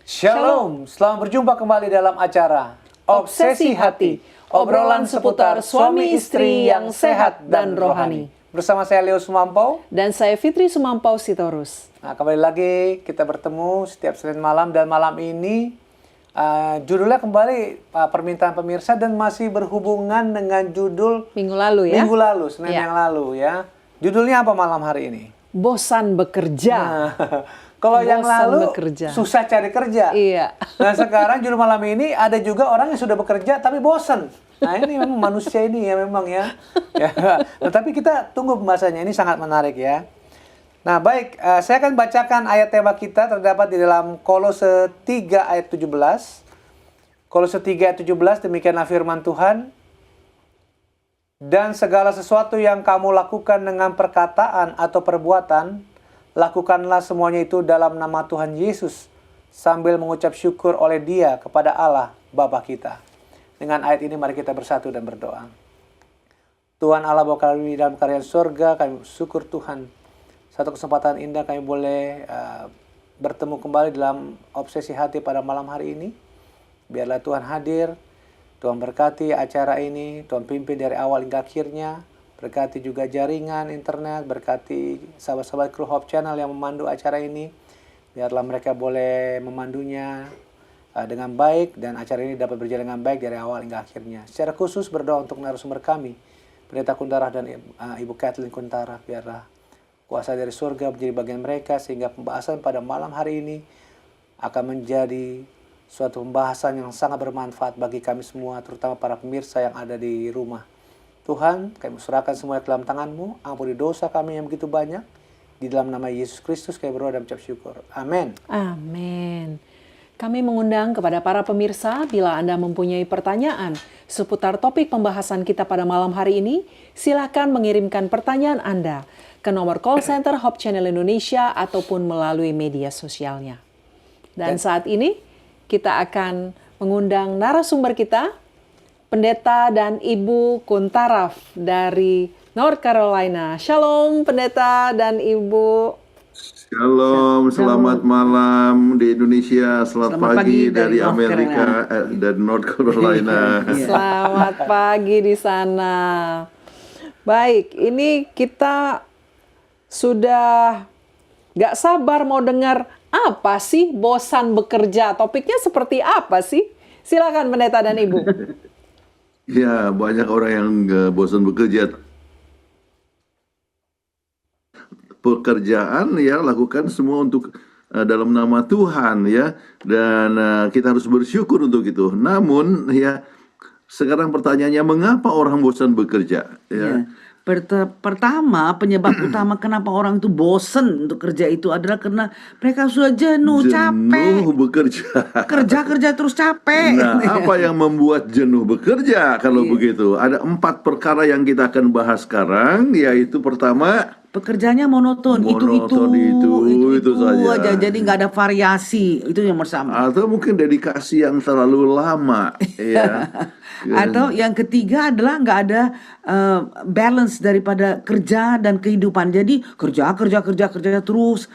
Shalom, selamat berjumpa kembali dalam acara Obsesi Hati, obrolan seputar suami istri yang sehat dan rohani. Bersama saya Leo Sumampau dan saya Fitri Sumampau Sitorus. Nah, kembali lagi kita bertemu setiap Senin malam, dan malam ini judulnya kembali permintaan pemirsa dan masih berhubungan dengan judul minggu lalu ya. Minggu lalu, Senin yang lalu ya. Judulnya apa malam hari ini? Bosan bekerja. Nah, kalau yang lalu bekerja. Susah cari kerja. Iya. Nah sekarang judul malam ini ada juga orang yang sudah bekerja tapi bosan. Nah ini memang manusia ini ya memang ya. Nah, tapi kita tunggu pembahasannya, ini sangat menarik ya. Nah baik, saya akan bacakan ayat tema kita terdapat di dalam Kolose 3 ayat 17. Kolose 3 ayat 17, demikianlah firman Tuhan. Dan segala sesuatu yang kamu lakukan dengan perkataan atau perbuatan, lakukanlah semuanya itu dalam nama Tuhan Yesus, sambil mengucap syukur oleh Dia kepada Allah Bapa kita. Dengan ayat ini mari kita bersatu dan berdoa. Tuhan Allah Bapa kami dalam kerajaan surga, kami bersyukur Tuhan. Satu kesempatan indah kami boleh bertemu kembali dalam obsesi hati pada malam hari ini. Biarlah Tuhan hadir, Tuhan berkati acara ini, Tuhan pimpin dari awal hingga akhirnya. Berkati juga jaringan internet, berkati sahabat-sahabat kru Hope Channel yang memandu acara ini. Biarlah mereka boleh memandunya dengan baik dan acara ini dapat berjalan dengan baik dari awal hingga akhirnya. Secara khusus berdoa untuk narasumber kami, Pendeta Kuntara dan Ibu Kathleen Kuntara. Biarlah kuasa dari surga menjadi bagian mereka sehingga pembahasan pada malam hari ini akan menjadi suatu pembahasan yang sangat bermanfaat bagi kami semua, terutama para pemirsa yang ada di rumah. Tuhan, kami serahkan semuanya ke dalam tangan-Mu. Ampuni dosa kami yang begitu banyak. Di dalam nama Yesus Kristus kami berdoa dan mengucap syukur. Amin. Amin. Kami mengundang kepada para pemirsa, bila Anda mempunyai pertanyaan seputar topik pembahasan kita pada malam hari ini, silakan mengirimkan pertanyaan Anda ke nomor call center Hope Channel Indonesia ataupun melalui media sosialnya. Dan saat ini kita akan mengundang narasumber kita, Pendeta dan Ibu Kuntara dari North Carolina. Shalom Pendeta dan Ibu. Shalom, selamat malam di Indonesia, selamat pagi dari Amerika dan North Carolina. Selamat pagi di sana. Baik, ini kita sudah gak sabar mau dengar apa sih bosan bekerja. Topiknya seperti apa sih? Silakan Pendeta dan Ibu. Ya, banyak orang yang bosan bekerja. Pekerjaan ya lakukan semua untuk dalam nama Tuhan ya, dan kita harus bersyukur untuk itu. Namun ya, sekarang pertanyaannya, mengapa orang bosan bekerja? Ya. Pertama, penyebab utama kenapa orang itu bosen untuk kerja itu adalah karena mereka sudah jenuh, capek. Bekerja. Kerja terus capek. Nah, apa yang membuat jenuh bekerja kalau begitu? Ada 4 perkara yang kita akan bahas sekarang, yaitu pertama, pekerjaannya monoton, itu saja. Jadi nggak ada variasi, itu yang pertama. Atau mungkin dedikasi yang terlalu lama, ya. Atau yang ketiga adalah nggak ada balance daripada kerja dan kehidupan. Jadi kerja terus,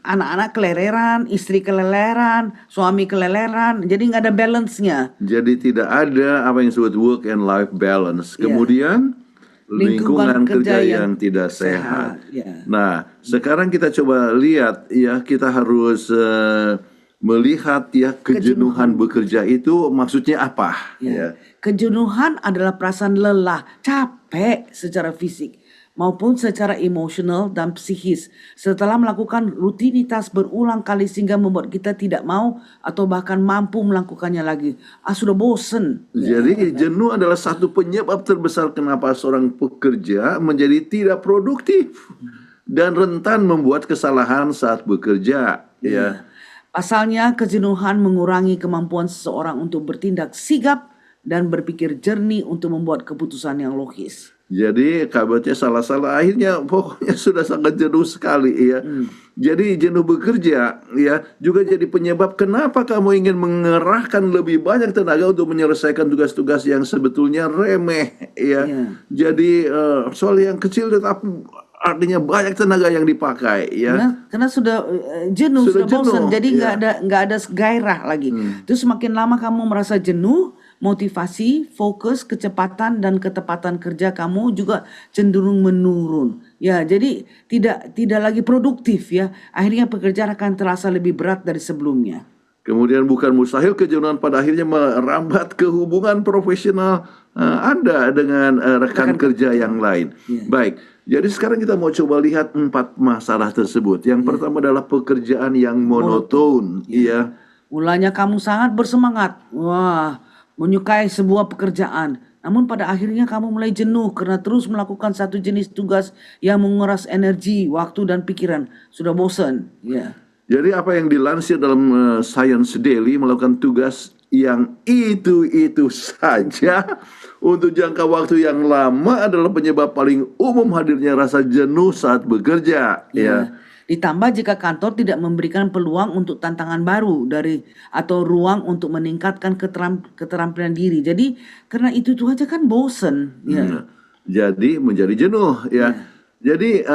anak-anak keleleran, istri keleleran, suami keleleran. Jadi nggak ada balance-nya. Jadi tidak ada apa yang disebut work and life balance. Kemudian lingkungan kerja yang tidak sehat. Nah, sekarang kita coba lihat ya, kita harus melihat ya, kejenuhan bekerja itu maksudnya apa? Ya. Kejenuhan adalah perasaan lelah, capek secara fisik maupun secara emosional dan psikis setelah melakukan rutinitas berulang kali sehingga membuat kita tidak mau atau bahkan mampu melakukannya lagi. Sudah bosen. Jadi jenuh adalah satu penyebab terbesar kenapa seorang pekerja menjadi tidak produktif dan rentan membuat kesalahan saat bekerja. Ya. Pasalnya, kejenuhan mengurangi kemampuan seseorang untuk bertindak sigap dan berpikir jernih untuk membuat keputusan yang logis. Jadi kabarnya salah-salah, akhirnya pokoknya sudah sangat jenuh sekali ya. Jadi jenuh bekerja ya juga jadi penyebab kenapa kamu ingin mengerahkan lebih banyak tenaga untuk menyelesaikan tugas-tugas yang sebetulnya remeh ya. Jadi soal yang kecil tetap artinya banyak tenaga yang dipakai ya. Karena sudah jenuh, Sudah sudah bosan, jenuh, jadi ya. nggak ada gairah lagi. Terus semakin lama kamu merasa jenuh, motivasi, fokus, kecepatan dan ketepatan kerja kamu juga cenderung menurun. Ya, jadi tidak lagi produktif ya. Akhirnya pekerjaan akan terasa lebih berat dari sebelumnya. Kemudian bukan mustahil kejenuhan pada akhirnya merambat ke hubungan profesional Anda dengan rekan kerja yang lain. Baik, jadi sekarang kita mau coba lihat 4 masalah tersebut. Yang pertama adalah pekerjaan yang monoton. Iya. Mulanya kamu sangat bersemangat, menyukai sebuah pekerjaan. Namun pada akhirnya kamu mulai jenuh karena terus melakukan satu jenis tugas yang menguras energi, waktu dan pikiran. Sudah bosan. Ya. Jadi apa yang dilansir dalam Science Daily melakukan tugas yang itu saja untuk jangka waktu yang lama adalah penyebab paling umum hadirnya rasa jenuh saat bekerja. Ya. Ditambah jika kantor tidak memberikan peluang untuk tantangan baru atau ruang untuk meningkatkan keterampilan diri. Jadi karena itu aja kan bosen. Ya. Jadi menjadi jenuh ya. Jadi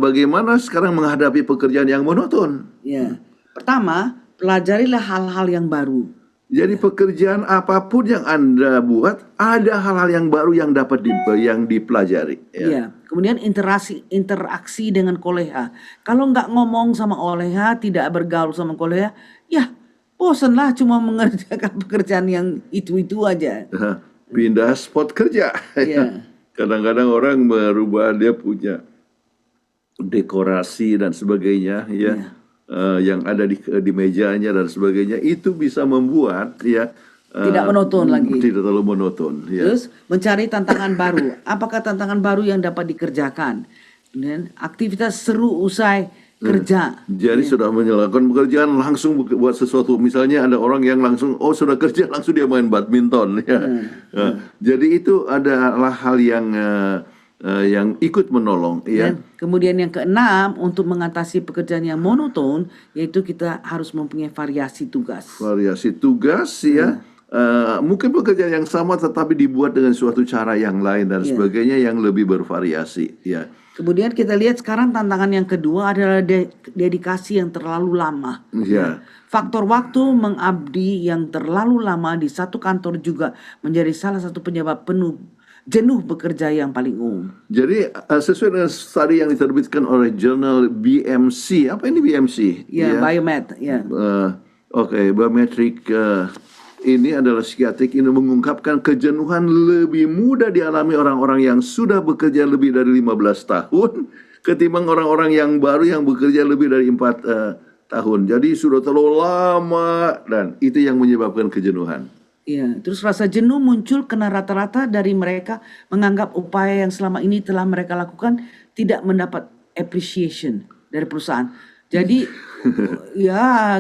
bagaimana sekarang menghadapi pekerjaan yang monoton? Ya. Pertama, pelajarilah hal-hal yang baru. Jadi pekerjaan apapun yang Anda buat, ada hal-hal yang baru yang dapat yang dipelajari. Ya. Kemudian interaksi dengan kolega. Kalau nggak ngomong sama kolega, tidak bergaul sama kolega, ya bosanlah cuma mengerjakan pekerjaan yang itu aja. Pindah spot kerja. Ya. Kadang-kadang orang merubah, dia punya dekorasi dan sebagainya ya. Yang ada di mejanya dan sebagainya, itu bisa membuat ya tidak monoton lagi. Tidak terlalu monoton. Ya. Terus mencari tantangan baru. Apakah tantangan baru yang dapat dikerjakan? Dan aktivitas seru usai kerja. Jadi sudah melakukan pekerjaan langsung buat sesuatu. Misalnya ada orang yang langsung sudah kerja langsung dia main badminton. Ya. Jadi itu adalah hal yang ikut menolong. Ya. Dan kemudian yang keenam, untuk mengatasi pekerjaan yang monoton, yaitu kita harus mempunyai variasi tugas. Variasi tugas ya. Mungkin pekerjaan yang sama tetapi dibuat dengan suatu cara yang lain dan sebagainya yang lebih bervariasi. Ya. Kemudian kita lihat sekarang tantangan yang kedua adalah dedikasi yang terlalu lama. Ya. Faktor waktu mengabdi yang terlalu lama di satu kantor juga menjadi salah satu penyebab jenuh bekerja yang paling umum. Jadi sesuai dengan studi yang diterbitkan oleh jurnal BMC. Apa ini BMC? Ya, Biomed. Ya. Biometric ini adalah psikiatrik ini mengungkapkan kejenuhan lebih mudah dialami orang-orang yang sudah bekerja lebih dari 15 tahun ketimbang orang-orang yang baru yang bekerja lebih dari 4 tahun. Jadi sudah terlalu lama dan itu yang menyebabkan kejenuhan. Ya, terus rasa jenuh muncul karena rata-rata dari mereka menganggap upaya yang selama ini telah mereka lakukan tidak mendapat appreciation dari perusahaan. Jadi ya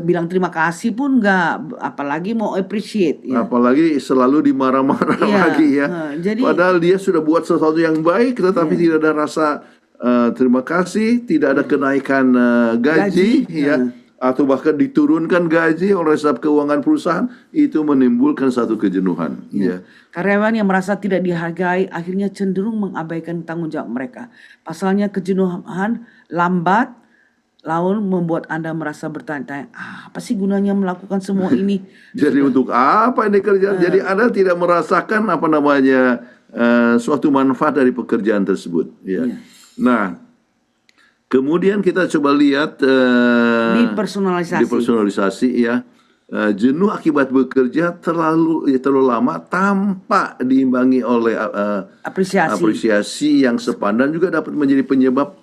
bilang terima kasih pun nggak, apalagi mau appreciate. Ya. Apalagi selalu dimarah-marah lagi ya. Jadi, padahal dia sudah buat sesuatu yang baik, tetapi tidak ada rasa terima kasih, tidak ada kenaikan gaji. Ya. Atau bahkan diturunkan gaji oleh staf keuangan perusahaan, itu menimbulkan satu kejenuhan. Ya. Karyawan yang merasa tidak dihargai akhirnya cenderung mengabaikan tanggung jawab mereka. Pasalnya kejenuhan lambat lalu membuat Anda merasa bertanya-tanya, apa sih gunanya melakukan semua ini? Jadi untuk apa ini kerjaan? Jadi Anda tidak merasakan suatu manfaat dari pekerjaan tersebut. Ya. Nah, kemudian kita coba lihat depersonalisasi ya. Jenuh akibat bekerja terlalu lama tanpa diimbangi oleh apresiasi yang sepadan juga dapat menjadi penyebab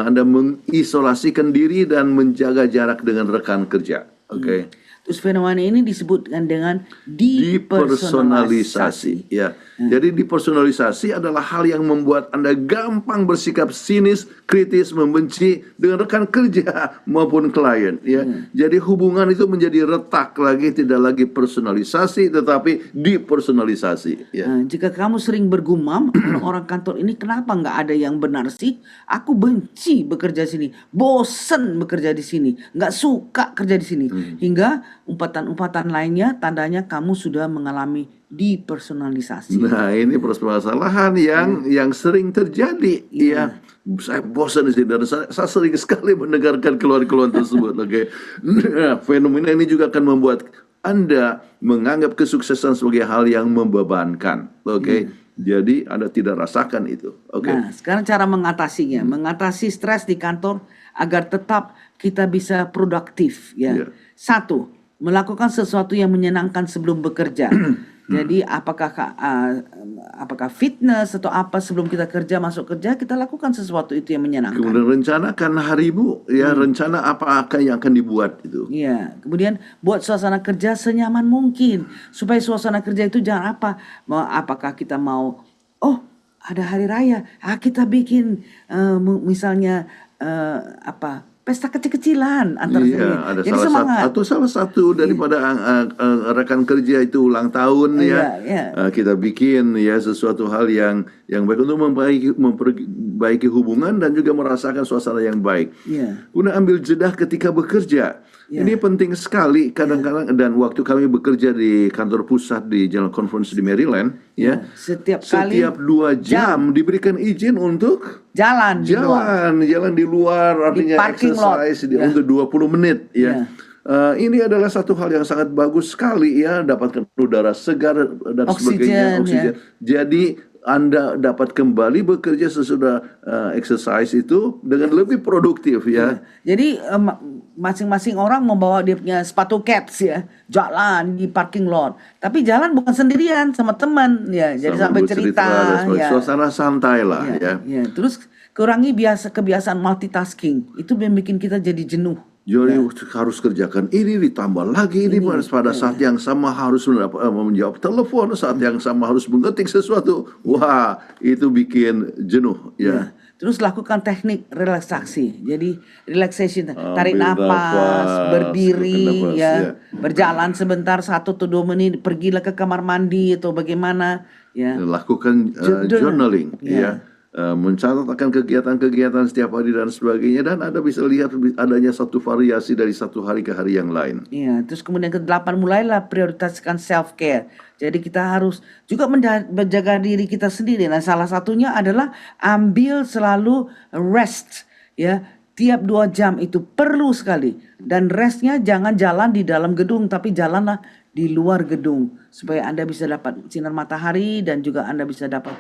Anda mengisolasikan diri dan menjaga jarak dengan rekan kerja. Oke. Terus fenomena ini disebutkan dengan depersonalisasi. Ya. Jadi depersonalisasi adalah hal yang membuat Anda gampang bersikap sinis, kritis, membenci dengan rekan kerja maupun klien. Ya. Jadi hubungan itu menjadi retak lagi, tidak lagi personalisasi, tetapi depersonalisasi. Ya. Jika kamu sering bergumam, orang kantor ini kenapa nggak ada yang benar sih? Aku benci bekerja di sini, bosen bekerja di sini, nggak suka kerja di sini, hingga umpatan-umpatan lainnya, tandanya kamu sudah mengalami depersonalisasi. Nah, ini permasalahan yang sering terjadi. Ya, saya bosan di sini dan saya sering sekali mendengarkan keluhan-keluhan tersebut. Oke, Nah, fenomena ini juga akan membuat Anda menganggap kesuksesan sebagai hal yang membebankan. Oke, jadi Anda tidak rasakan itu. Oke, Nah, sekarang cara mengatasinya, mengatasi stres di kantor agar tetap kita bisa produktif. Ya, Iya. Satu, melakukan sesuatu yang menyenangkan sebelum bekerja. Jadi apakah fitness atau apa sebelum kita masuk kerja kita lakukan sesuatu itu yang menyenangkan. Kemudian rencanakan harimu, ya, rencana apa yang akan dibuat itu. Iya, kemudian buat suasana kerja senyaman mungkin supaya suasana kerja itu jangan apakah kita mau ada hari raya, kita bikin misalnya pesta kecil-kecilan antar Ada jadi semangat. salah satu daripada rekan kerja itu ulang tahun kita bikin sesuatu hal yang baik untuk memperbaiki hubungan dan juga merasakan suasana yang baik. Kemudian ambil jeda ketika bekerja. Ini penting sekali kadang-kadang dan waktu kami bekerja di kantor pusat di Jalan Conference di Maryland, Setiap 2 jam diberikan izin untuk jalan di luar. jalan di luar, artinya parking lot. exercise untuk 20 menit ya. Ini adalah satu hal yang sangat bagus sekali ya, dapatkan udara segar dan sebagainya, oksigen. Jadi Anda dapat kembali bekerja sesudah exercise itu dengan lebih produktif ya. Jadi masing-masing orang membawa dia punya sepatu cats jalan di parking lot. Tapi jalan bukan sendirian, sama teman jadi sampai cerita suasana santai lah ya. Terus kurangi kebiasaan multitasking. Itu yang bikin kita jadi jenuh. Jadi harus kerjakan ini ditambah lagi ini pada saat yang sama harus menjawab telepon, saat yang sama harus mengetik sesuatu. Wah, itu bikin jenuh ya. Terus lakukan teknik relaksasi. Jadi relaxation, tarik napas, berdiri berjalan sebentar 1 atau 2 menit, pergilah ke kamar mandi atau bagaimana Lakukan journaling mencatat akan kegiatan-kegiatan setiap hari dan sebagainya, dan Anda bisa lihat adanya satu variasi dari satu hari ke hari yang lain. Terus kemudian ke-8 mulailah prioritaskan self care. Jadi kita harus juga menjaga diri kita sendiri. Nah, salah satunya adalah ambil selalu rest tiap 2 jam itu perlu sekali. Dan restnya jangan jalan di dalam gedung, tapi jalanlah di luar gedung supaya Anda bisa dapat sinar matahari dan juga Anda bisa dapat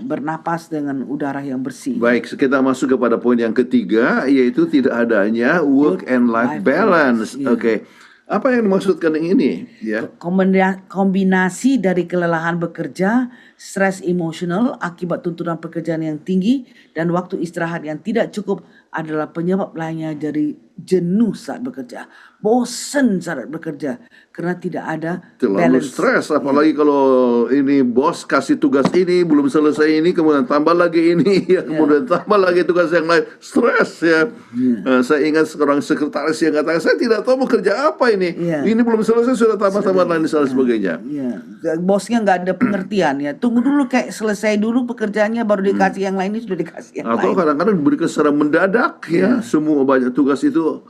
bernapas dengan udara yang bersih. Baik, kita masuk kepada poin yang ketiga, yaitu tidak adanya work and life balance. Oke. Apa yang dimaksudkan yang ini? Kombinasi dari kelelahan bekerja, stres emosional akibat tuntutan pekerjaan yang tinggi, dan waktu istirahat yang tidak cukup adalah penyebab lainnya dari jenuh saat bekerja. Bosan saat bekerja karena tidak ada terlalu balance. stres, apalagi kalau ini bos kasih tugas ini belum selesai ini, kemudian tambah lagi ini kemudian tambah lagi tugas yang lain, stres ya. Saya ingat seorang sekretaris yang katakan, saya tidak tahu mau kerja apa ini. Ini belum selesai sudah tambah-tambah lain dan sebagainya. Bosnya nggak ada pengertian tunggu dulu, kayak selesai dulu pekerjaannya baru dikasih yang lain, ini sudah dikasih yang lain. Atau kadang-kadang diberikan secara mendadak semua banyak tugas itu.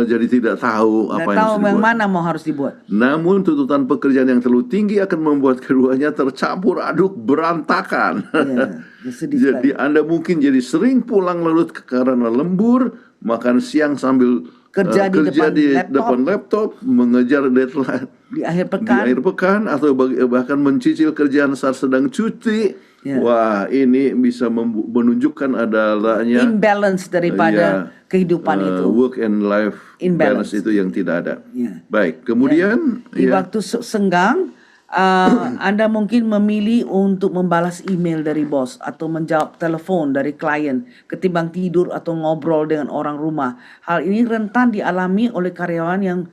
Jadi tidak tahu apa yang harus dibuat. Mana mau harus dibuat. Namun tuntutan pekerjaan yang terlalu tinggi akan membuat keduanya tercampur aduk berantakan. Jadi Anda mungkin jadi sering pulang larut karena lembur, makan siang sambil kerja di depan laptop, mengejar deadline di akhir pekan atau bahkan mencicil kerjaan saat sedang cuti. Wah, ini bisa menunjukkan adanya imbalance daripada kehidupan itu. Work and life balance itu yang tidak ada. Baik, kemudian di waktu senggang Anda mungkin memilih untuk membalas email dari bos atau menjawab telepon dari klien ketimbang tidur atau ngobrol dengan orang rumah. Hal ini rentan dialami oleh karyawan yang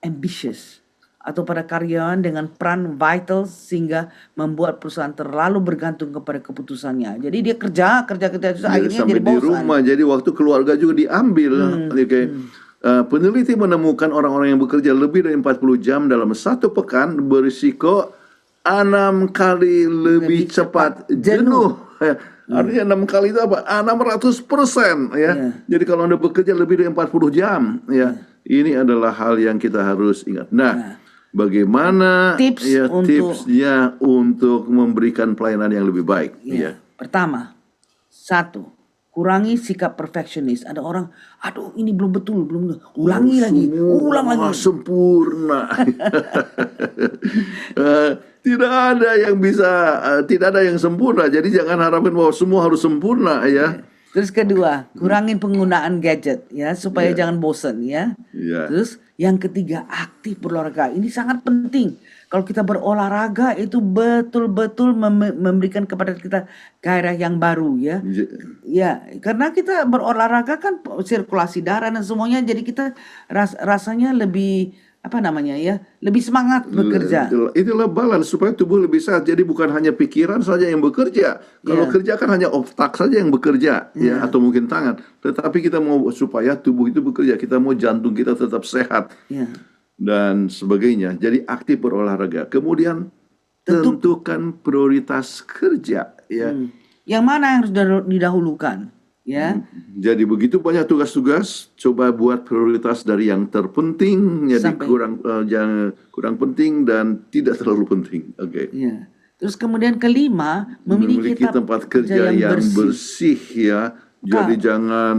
ambitious atau pada karyawan dengan peran vital sehingga membuat perusahaan terlalu bergantung kepada keputusannya. Jadi dia kerja terus akhirnya sampai jadi di bosan. rumah, jadi waktu keluarga juga diambil. Peneliti menemukan orang-orang yang bekerja lebih dari 40 jam dalam 1 pekan berisiko 6 kali lebih cepat jenuh. Artinya 6 kali itu apa? 600% Jadi kalau Anda bekerja lebih dari 40 jam Ini adalah hal yang kita harus ingat. Nah, bagaimana tipsnya untuk memberikan pelayanan yang lebih baik? Ya. Pertama, satu, kurangi sikap perfeksionis. Ada orang, aduh ini belum betul, ulangi lagi, ulang lagi. Sempurna. Tidak ada yang bisa, tidak ada yang sempurna. Jadi jangan harapkan bahwa semua harus sempurna ya. Terus kedua, kurangin penggunaan gadget ya supaya jangan bosan ya. Terus yang ketiga, aktif berolahraga. Ini sangat penting. Kalau kita berolahraga itu betul-betul memberikan kepada kita gairah yang baru ya. Ya, karena kita berolahraga kan sirkulasi darah dan semuanya, jadi kita rasanya lebih lebih semangat bekerja. Itulah balance supaya tubuh lebih sehat. Jadi bukan hanya pikiran saja yang bekerja. Kalau kerja kan hanya otak saja yang bekerja, ya, atau mungkin tangan. Tetapi kita mau supaya tubuh itu bekerja. Kita mau jantung kita tetap sehat dan sebagainya. Jadi aktif berolahraga. Kemudian tentukan prioritas kerja, ya. Yang mana yang harus didahulukan? Ya. Jadi begitu banyak tugas-tugas, coba buat prioritas dari yang terpenting, jadi kurang penting dan tidak terlalu penting. Oke. Ya. Terus kemudian kelima, memiliki tempat kerja yang bersih ya. Jadi jangan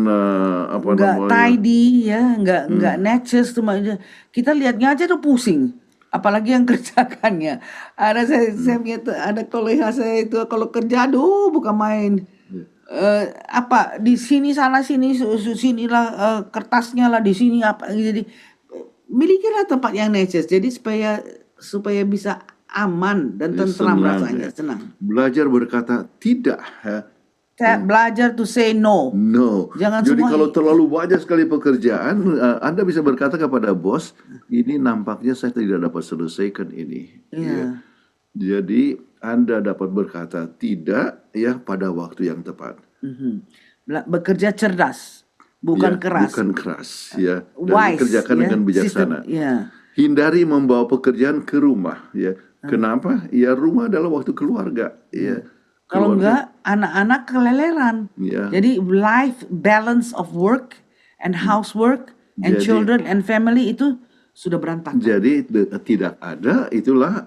nggak tidy ya, nggak natures tuh. Kita lihatnya aja tuh pusing. Apalagi yang kerjakannya. Saya lihat ada kolega saya itu kalau kerja, aduh bukan main. Di sini sana sinilah kertasnya lah, di sini apa, jadi milikilah tempat yang natures, jadi supaya bisa aman dan tentram rasanya, senang. Belajar berkata tidak Belajar to say no. Jangan jadi semua. kalau terlalu banyak sekali pekerjaan, Anda bisa berkata kepada bos, ini nampaknya saya tidak dapat selesaikan ini. Ya. Jadi Anda dapat berkata tidak ya pada waktu yang tepat. Bekerja cerdas, bukan keras. Bukan keras ya. Dan Wise, dikerjakan dengan bijaksana. Hindari membawa pekerjaan ke rumah ya. Kenapa? Ya rumah adalah waktu keluarga ya. Kalau enggak anak-anak keleleran. Jadi life balance of work and housework and children and family itu sudah berantakan. Jadi tidak ada itulah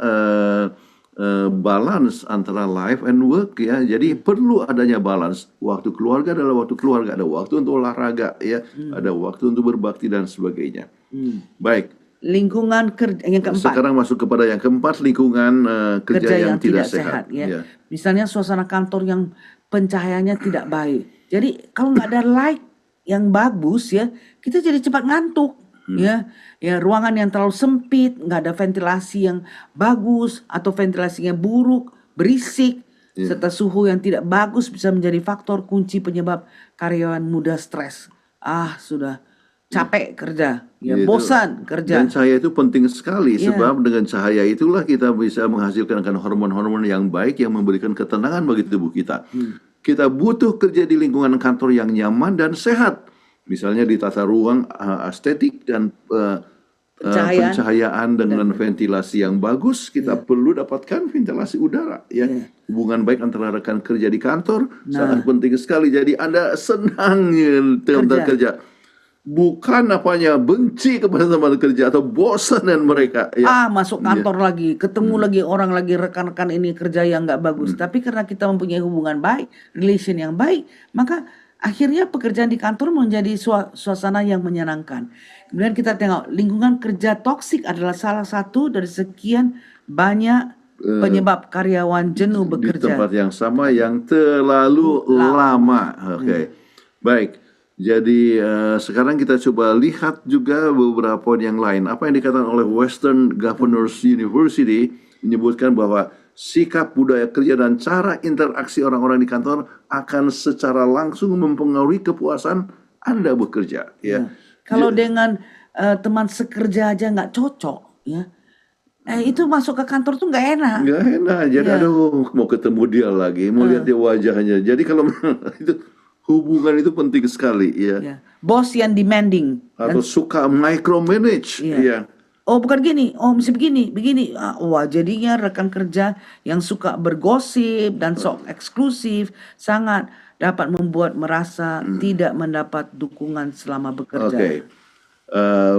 balance antara life and work ya. Jadi perlu adanya balance. Waktu keluarga adalah waktu keluarga, ada waktu untuk olahraga ya, ada waktu untuk berbakti dan sebagainya. Baik. Lingkungan kerja yang keempat. Sekarang masuk kepada yang keempat, lingkungan kerja yang tidak sehat. Ya. Misalnya suasana kantor yang pencahayaannya tidak baik. Jadi kalau nggak ada light yang bagus ya, kita jadi cepat ngantuk. Ya, ruangan yang terlalu sempit, nggak ada ventilasi yang bagus atau ventilasinya buruk, berisik, serta suhu yang tidak bagus bisa menjadi faktor kunci penyebab karyawan mudah stres. Sudah capek kerja, bosan kerja. Dan cahaya itu penting sekali sebab dengan cahaya itulah kita bisa menghasilkan hormon-hormon yang baik yang memberikan ketenangan bagi tubuh kita. Kita butuh kerja di lingkungan kantor yang nyaman dan sehat. Misalnya di tata ruang estetik dan pencahayaan dengan ventilasi yang bagus, kita perlu dapatkan ventilasi udara ya. Hubungan baik antara rekan kerja di kantor sangat penting sekali. Jadi Anda senang teman-teman kerja. Bukan benci kepada teman kerja atau bosan dengan mereka. Masuk kantor lagi, ketemu lagi orang lagi, rekan-rekan ini kerja yang nggak bagus. Tapi karena kita mempunyai hubungan baik, relation yang baik, maka akhirnya pekerjaan di kantor menjadi suasana yang menyenangkan. Kemudian kita tengok lingkungan kerja toksik adalah salah satu dari sekian banyak penyebab karyawan jenuh bekerja. Di tempat yang sama yang terlalu lama. Oke. Baik. Jadi sekarang kita coba lihat juga beberapa poin yang lain. Apa yang dikatakan oleh Western Governors University menyebutkan bahwa sikap budaya kerja dan cara interaksi orang-orang di kantor akan secara langsung mempengaruhi kepuasan Anda bekerja. Ya. Kalau dengan teman sekerja aja nggak cocok, ya, itu masuk ke kantor tuh nggak enak. Nggak enak. Jadi mau ketemu dia lagi, mau lihat dia wajahnya. Jadi kalau itu hubungan itu penting sekali, ya. Bos yang demanding atau suka micromanage, ya. Bukan gini, mesti begini. Jadinya rekan kerja yang suka bergosip dan sok eksklusif sangat dapat membuat merasa tidak mendapat dukungan selama bekerja.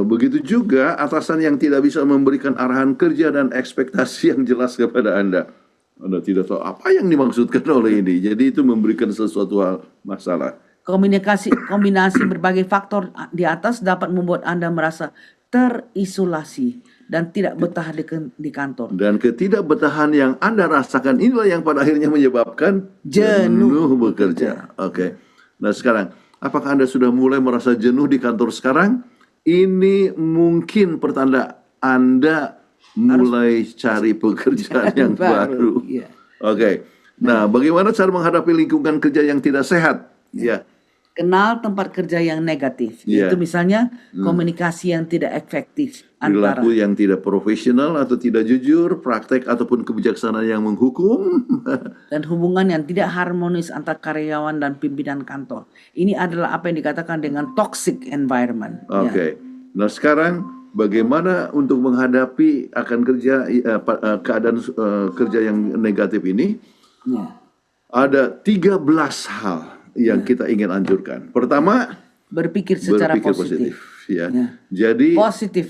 Begitu juga atasan yang tidak bisa memberikan arahan kerja dan ekspektasi yang jelas kepada Anda. Anda tidak tahu apa yang dimaksudkan oleh ini. Jadi itu memberikan sesuatu hal masalah. Kombinasi berbagai faktor di atas dapat membuat Anda merasa terisolasi dan tidak betah di kantor. Dan ketidakbetahan yang Anda rasakan inilah yang pada akhirnya menyebabkan jenuh bekerja. Oke. Nah sekarang, apakah Anda sudah mulai merasa jenuh di kantor sekarang? Ini mungkin pertanda Anda mulai cari pekerjaan yang baru. Oke. Nah, bagaimana cara menghadapi lingkungan kerja yang tidak sehat? Ya. Kenal tempat kerja yang negatif. Itu misalnya komunikasi yang tidak efektif antara perilaku yang tidak profesional atau tidak jujur, praktek ataupun kebijaksanaan yang menghukum, dan hubungan yang tidak harmonis antar karyawan dan pimpinan kantor. Ini adalah apa yang dikatakan dengan toxic environment. Oke. Nah sekarang bagaimana untuk menghadapi akan keadaan kerja yang negatif ini? Ada 13 hal yang kita ingin anjurkan. Pertama, berpikir secara positif. Ya. Jadi positif.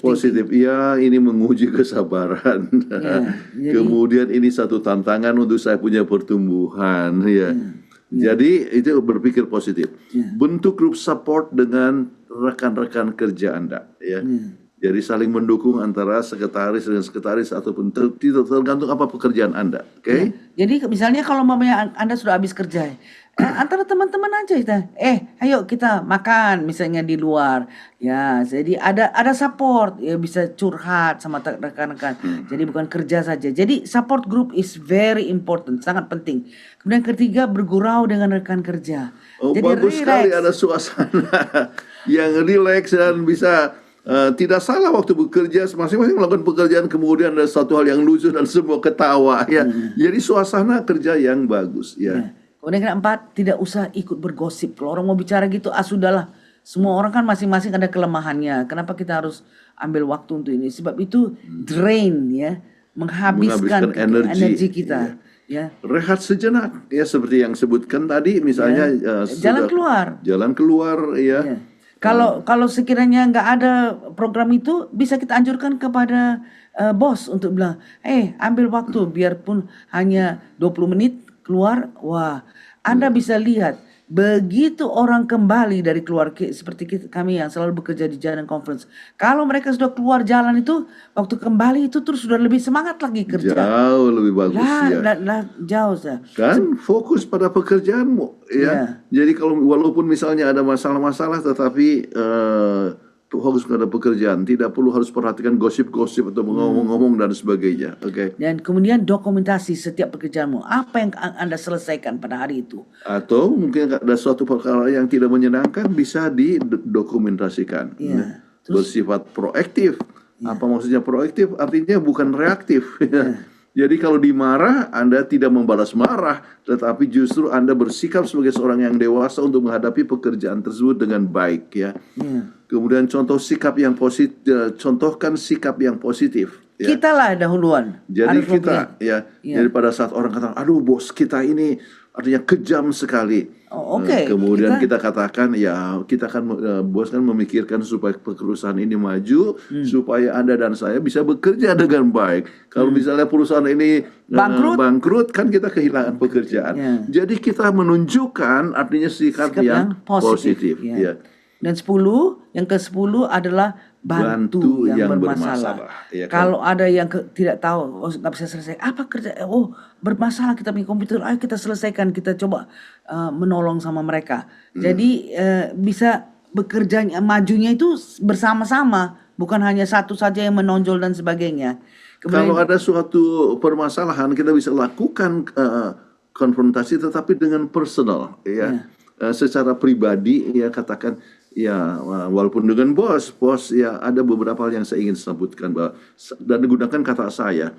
Ya, ini menguji kesabaran. Kemudian ini satu tantangan untuk saya punya pertumbuhan. Ya. Jadi itu berpikir positif. Bentuk grup support dengan rekan-rekan kerja Anda. Ya. Jadi saling mendukung antara sekretaris dengan sekretaris ataupun tidak tergantung apa pekerjaan Anda. Oke? Jadi misalnya kalau mamanya Anda sudah habis kerja, antara teman-teman aja kita, ayo kita makan misalnya di luar. Ya, jadi ada support, ya bisa curhat sama rekan-rekan. Jadi bukan kerja saja. Jadi support group is very important, sangat penting. Kemudian ketiga, bergurau dengan rekan kerja. Jadi bagus sekali ada suasana yang rileks dan bisa tidak salah waktu bekerja, masing-masing melakukan pekerjaan, kemudian ada satu hal yang lucu dan semua ketawa ya. Jadi suasana kerja yang bagus ya. Kemudian yang keempat, tidak usah ikut bergosip. Kalau orang mau bicara gitu, sudahlah. Semua orang kan masing-masing ada kelemahannya. Kenapa kita harus ambil waktu untuk ini? Sebab itu drain ya, menghabiskan energi kita. Ya. Rehat sejenak ya, seperti yang sebutkan tadi misalnya jalan keluar ya. Kalau sekiranya nggak ada program itu, bisa kita anjurkan kepada bos untuk bilang, ambil waktu biarpun hanya 20 menit keluar. Wah, Anda bisa lihat begitu orang kembali dari keluar, seperti kami yang selalu bekerja di Jalan Conference. Kalau mereka sudah keluar jalan itu, waktu kembali itu terus sudah lebih semangat lagi kerja. Jauh lebih bagus jauh. Dan fokus pada pekerjaanmu ya. Jadi kalau walaupun misalnya ada masalah-masalah, tetapi fokus pada pekerjaan, tidak perlu harus perhatikan gosip-gosip atau ngomong-ngomong dan sebagainya. Oke. Dan kemudian dokumentasi setiap pekerjaanmu, apa yang Anda selesaikan pada hari itu. Atau mungkin ada suatu perkara yang tidak menyenangkan, bisa didokumentasikan. Bersifat proaktif. Apa maksudnya proaktif? Artinya bukan reaktif. Jadi kalau dimarah, Anda tidak membalas marah, tetapi justru Anda bersikap sebagai seorang yang dewasa untuk menghadapi pekerjaan tersebut dengan baik ya. Kemudian contohkan sikap yang positif. Ya. Kita lah dahuluan. Jadi kita ya. Jadi pada saat orang kata, aduh bos kita ini artinya kejam sekali. Kemudian kita katakan ya, kita kan bos kan memikirkan supaya perusahaan ini maju, supaya Anda dan saya bisa bekerja dengan baik. Kalau misalnya perusahaan ini bangkrut kan kita kehilangan pekerjaan. Jadi kita menunjukkan artinya sikap yang positif. Ya. Dan yang ke-10 adalah bantu yang bermasalah. Ya, kalau ada yang tidak tahu, nggak bisa selesai, apa kerja? Bermasalah kita punya komputer, ayo kita selesaikan, kita coba menolong sama mereka. Jadi bisa bekerjanya, majunya itu bersama-sama, bukan hanya satu saja yang menonjol dan sebagainya. Kalau ada suatu permasalahan, kita bisa lakukan konfrontasi, tetapi dengan personal, ya. Secara pribadi, ya katakan. Ya, walaupun dengan bos ya ada beberapa hal yang saya ingin sebutkan dan gunakan kata saya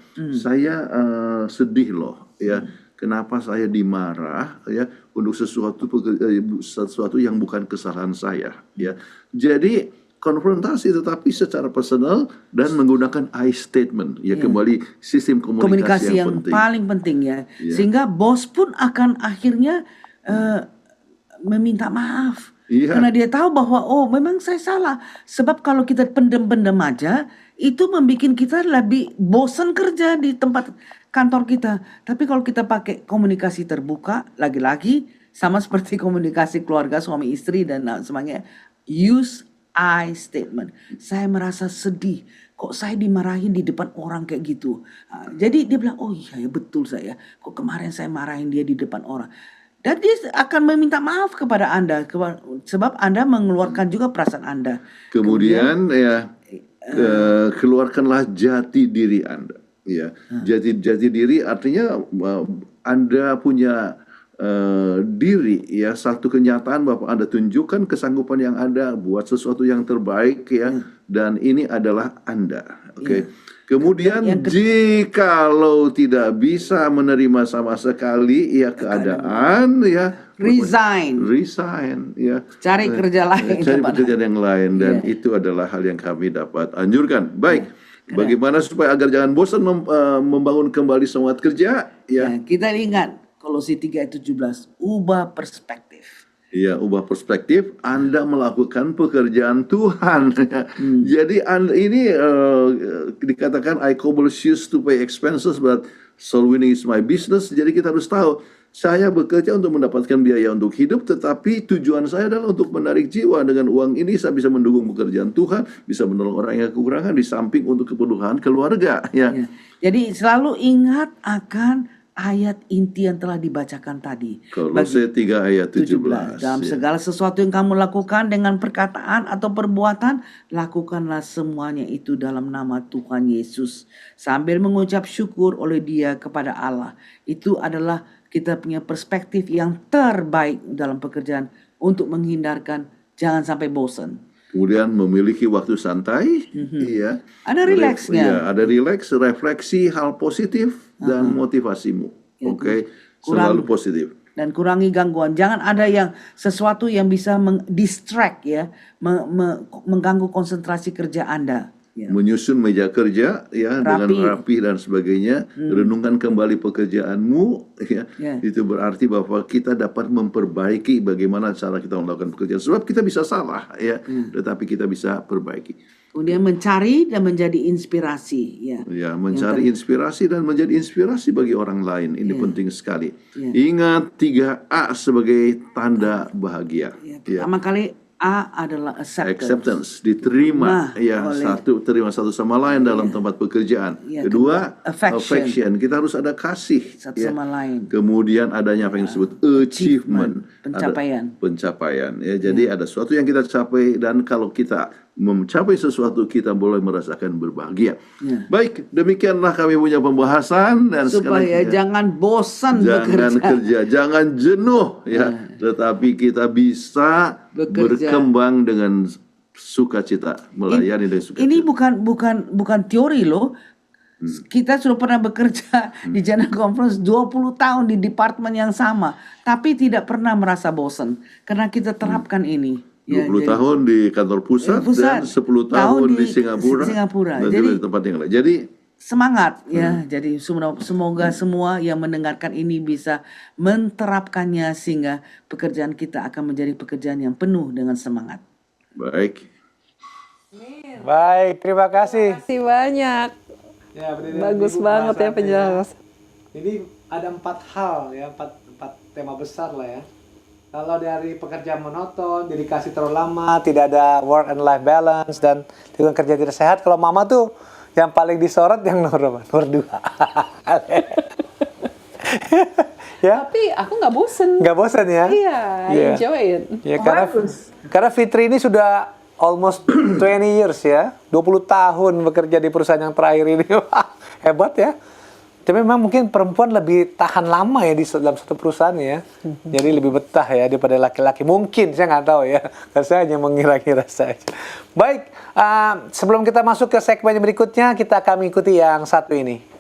sedih loh ya, kenapa saya dimarah ya untuk sesuatu yang bukan kesalahan saya ya. Jadi konfrontasi tetapi secara personal dan menggunakan I statement ya, kembali sistem komunikasi yang penting. Paling penting ya. Sehingga bos pun akan akhirnya meminta maaf. Iya. Karena dia tahu bahwa oh memang saya salah. Sebab kalau kita pendem-pendem aja, itu membuat kita lebih bosan kerja di tempat kantor kita. Tapi kalau kita pakai komunikasi terbuka, lagi-lagi sama seperti komunikasi keluarga suami istri dan semuanya, use I statement. Saya merasa sedih. Kok saya dimarahin di depan orang kayak gitu. Jadi dia bilang, oh iya ya betul saya. Kok kemarin saya marahin dia di depan orang. Dan dia akan meminta maaf kepada Anda. Sebab Anda mengeluarkan juga perasaan Anda. Kemudian ya keluarkanlah jati diri Anda. Ya, jati diri artinya Anda punya diri ya, satu kenyataan bahwa Anda tunjukkan kesanggupan yang ada buat sesuatu yang terbaik ya, dan ini adalah Anda. Oke. Kemudian jikalau tidak bisa menerima sama sekali ya keadaan ya, resign ya, cari kerja lain, cari pekerjaan yang lain, dan itu adalah hal yang kami dapat anjurkan. Baik, bagaimana supaya agar jangan bosan membangun kembali semangat kerja ya. Kita ingat Kolose 3:17, ubah perspektif. Iya, ubah perspektif. Anda melakukan pekerjaan Tuhan. Jadi ini dikatakan I cobble shoes to pay expenses, but soul winning is my business. Jadi kita harus tahu, saya bekerja untuk mendapatkan biaya untuk hidup, tetapi tujuan saya adalah untuk menarik jiwa. Dengan uang ini saya bisa mendukung pekerjaan Tuhan, bisa menolong orang yang kekurangan, di samping untuk keperluan keluarga. Ya. Jadi selalu ingat akan ayat inti yang telah dibacakan tadi. Kolose 3 ayat 17. Dalam segala sesuatu yang kamu lakukan dengan perkataan atau perbuatan, lakukanlah semuanya itu dalam nama Tuhan Yesus, sambil mengucap syukur oleh Dia kepada Allah. Itu adalah kita punya perspektif yang terbaik dalam pekerjaan untuk menghindarkan jangan sampai bosan. Kemudian memiliki waktu santai, iya. Ada rileksnya. Iya, ada rileks, refleksi hal positif dan motivasimu. Oke, selalu positif. Dan kurangi gangguan. Jangan ada yang sesuatu yang bisa distract ya, mengganggu konsentrasi kerja Anda. Ya. Menyusun meja kerja ya dengan rapi dan sebagainya, renungkan kembali pekerjaanmu ya. Itu berarti bahwa kita dapat memperbaiki bagaimana cara kita melakukan pekerjaan, sebab kita bisa salah ya, tetapi kita bisa perbaiki. Kemudian mencari dan menjadi inspirasi ya. Ya, mencari inspirasi dan menjadi inspirasi bagi orang lain, ini penting sekali. Ingat 3A sebagai tanda bahagia. Pertama kali A adalah acceptance, diterima terima satu sama lain dalam tempat pekerjaan. Kedua, affection, kita harus ada kasih satu sama lain. Kemudian adanya apa yang disebut achievement, pencapaian ya. Jadi ada sesuatu yang kita capai, dan kalau kita mencapai sesuatu kita boleh merasakan berbahagia. Baik, demikianlah kami punya pembahasan, dan supaya jangan bosan jangan kerja, jangan jenuh ya, tetapi kita bisa berkembang dengan sukacita, melayani dengan sukacita. Ini bukan teori loh. Kita sudah pernah bekerja di General Conference 20 tahun di departemen yang sama, tapi tidak pernah merasa bosan karena kita terapkan ini. 20 tahun di kantor pusat dan 10 tahun di Singapura. Dan jadi di tempat yang lain. Jadi semangat ya. Jadi semoga semua yang mendengarkan ini bisa menerapkannya sehingga pekerjaan kita akan menjadi pekerjaan yang penuh dengan semangat. Baik. Baik, terima kasih. Terima kasih banyak. Ya, bagus banget ya penjelasan. Jadi ada 4 hal ya, 4 tema besar lah ya. Kalau dari pekerjaan monoton, dedikasi terlalu lama, tidak ada work and life balance, dan lingkungan kerja tidak sehat. Kalau mama tuh yang paling disorot yang nomor 2. Ya. Tapi aku nggak bosen. Nggak bosen ya? Iya, enjoy it. Ya, karena Fitri ini sudah almost 20 years ya, 20 tahun bekerja di perusahaan yang terakhir ini. Hebat ya. Tapi memang mungkin perempuan lebih tahan lama ya di dalam satu perusahaan ya. Jadi lebih betah ya daripada laki-laki. Mungkin, saya nggak tahu ya. Karena saya hanya mengira-ngira saja. Baik, sebelum kita masuk ke segmen berikutnya, kita akan mengikuti yang satu ini.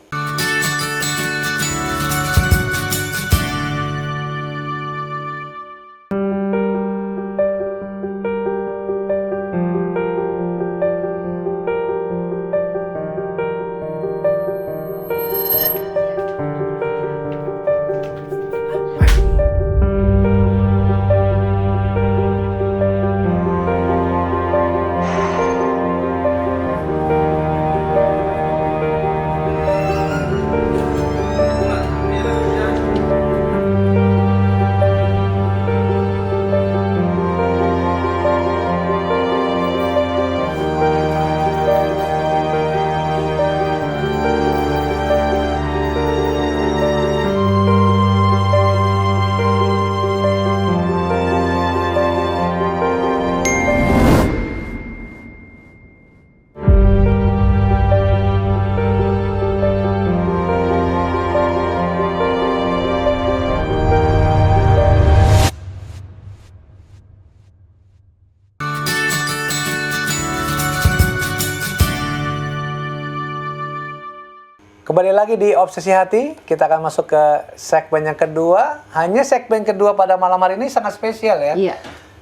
Kembali lagi di Obsesi Hati, kita akan masuk ke segmen yang kedua. Hanya segmen kedua pada malam hari ini sangat spesial ya. Iya.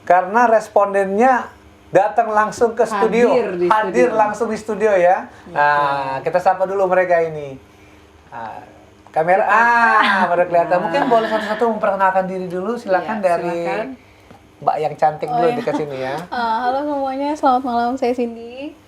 Karena respondennya datang langsung ke studio. Hadir di studio. Langsung di studio ya. Nah, kita sapa dulu mereka ini. Kamera, baru kelihatan. Mungkin boleh satu-satu memperkenalkan diri dulu. Silakan Iya, dari silakan. Mbak yang cantik dulu dekat sini ya. Halo semuanya, selamat malam. Saya Cindy.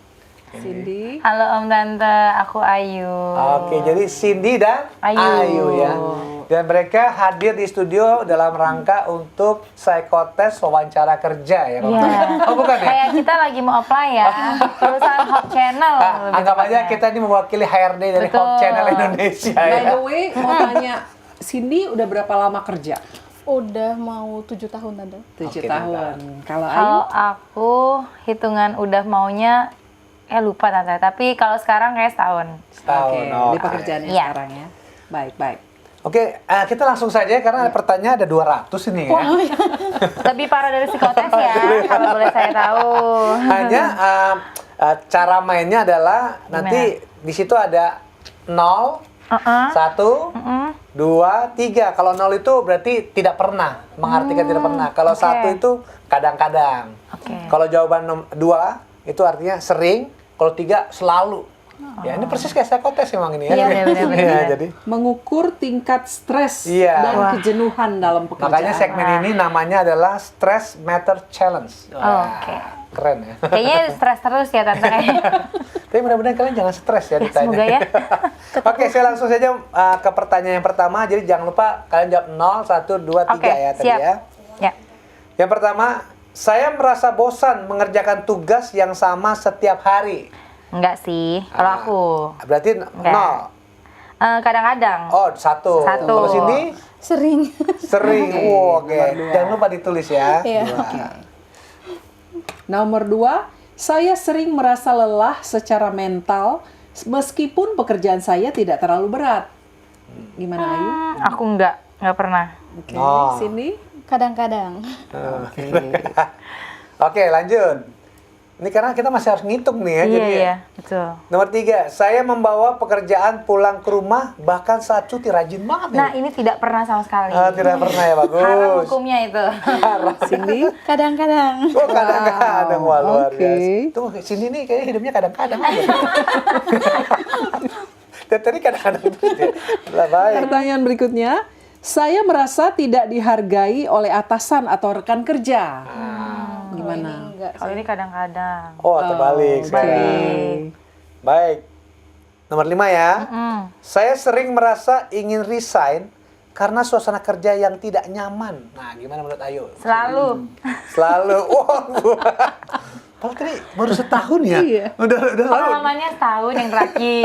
Cindy. Halo Om Tante, aku Ayu. Oke, jadi Cindy dan Ayu. ya. Dan mereka hadir di studio dalam rangka untuk psikotes wawancara kerja ya. Pak? Iya. Oh bukan ya? Kayak kita lagi mau apply ya, perusahaan Hop Channel. Nah, lebih anggap aja tepatnya. kita ini mewakili HRD dari Betul. Hop Channel Indonesia By ya. the way, mau tanya, Cindy udah berapa lama kerja? Udah mau 7 tahun Tante. 7 Oke, tahun. Kalau Ayu? Kalau aku hitungan udah maunya, lupa Tante. Tapi kalau sekarang kayak setahun. Setahun. Oke, di Oke. pekerjaannya Iya. sekarang ya. Baik, baik. Oke, kita langsung saja karena pertanyaan ada 200 ini ya. Lebih parah dari psikotes ya, kalau boleh saya tahu. Hanya cara mainnya adalah nanti di situ ada 0, 1, 2, 3. Kalau 0 itu berarti tidak pernah, mengartikan tidak pernah. Kalau Oke. 1 itu kadang-kadang. Oke. Kalau jawaban 2 itu artinya sering, kalau 3 selalu. Ya ini persis kayak psikotes memang ini ya. Iya, benar-benar. Iya, jadi Mengukur tingkat stres Iya. dan Wah. kejenuhan dalam pekerjaan. makanya segmen ini namanya adalah Stress Matter Challenge. Wah, Oke. keren ya. Kayaknya stres terus ya Tante. Tapi mudah-mudahan kalian jangan stres ya ditanya. semoga ya. Oke, saya langsung saja ke pertanyaan yang pertama. Jadi jangan lupa kalian jawab 0, 1, 2, 3 Oke, ya tadi siap. ya. Ya. Yang pertama, saya merasa bosan mengerjakan tugas yang sama setiap hari. Enggak sih, kalau aku. Berarti 0. Kadang-kadang. Oh, 1. Satu. Kalau sini Sering. sering. Wow, oke. Jangan lupa ditulis ya. Iya. 2. Nomor 2, saya sering merasa lelah secara mental meskipun pekerjaan saya tidak terlalu berat. Gimana Ayu? Aku enggak pernah. Oke, Oh. sini. Kadang-kadang. Oke, lanjut. Ini karena kita masih harus ngitung nih ya. Iya, jadi ya. iya, betul. Nomor 3, saya membawa pekerjaan pulang ke rumah bahkan saat cuti. Rajin banget Nah, nih. ini tidak pernah sama sekali. Tidak pernah ya, bagus. Haram hukumnya itu. Cindy. Kadang-kadang. Oh, kadang-kadang. Wah, luar Oke. biasa. Tuh, sini nih kayaknya hidupnya kadang-kadang aja. Dan tadi kadang-kadang terus ya. Lah, baik. Pertanyaan berikutnya, saya merasa tidak dihargai oleh atasan atau rekan kerja. Gimana? Enggak. Kalau ini kadang-kadang. Oh, terbalik sekarang. Balik. Baik. Nomor 5 ya. Hmm. Saya sering merasa ingin resign karena suasana kerja yang tidak nyaman. Nah, gimana menurut Ayu? Selalu. Selalu. Padahal tadi baru setahun ya. Iya. Udah lalu. Pengalamannya setahun yang terakhir.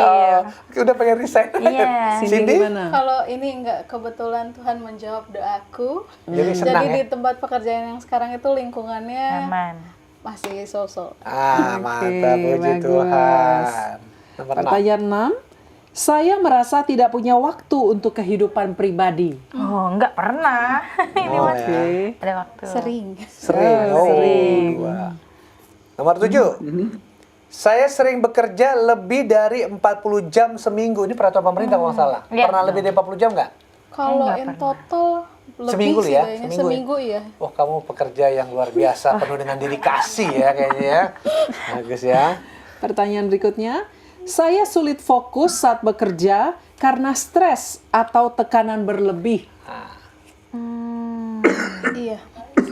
Udah pengen resign. Iya. Cindy Cindy? gimana? Kalau ini enggak, kebetulan Tuhan menjawab doaku. Jadi senang Jadi ya? di tempat pekerjaan yang sekarang itu lingkungannya Aman. masih so-so. Mantap, puji bagus. Tuhan. Nomor 6. Pertanyaan 6, saya merasa tidak punya waktu untuk kehidupan pribadi. Oh, enggak pernah. Ini Oh, mah ya. ada waktu. Sering. Sering. Sering. 2. Nomor 7. Saya sering bekerja lebih dari 40 jam seminggu. Ini peraturan pemerintah kalau nggak salah. Iya. Pernah lebih dari 40 jam nggak? Kalau Enggak in pernah. total lebih Seminggu sih ya? kayaknya. Seminggu ya? Seminggu iya. Oh, kamu pekerja yang luar biasa, penuh dengan dedikasi ya kayaknya ya. Bagus ya. Pertanyaan berikutnya, saya sulit fokus saat bekerja karena stres atau tekanan berlebih. Iya.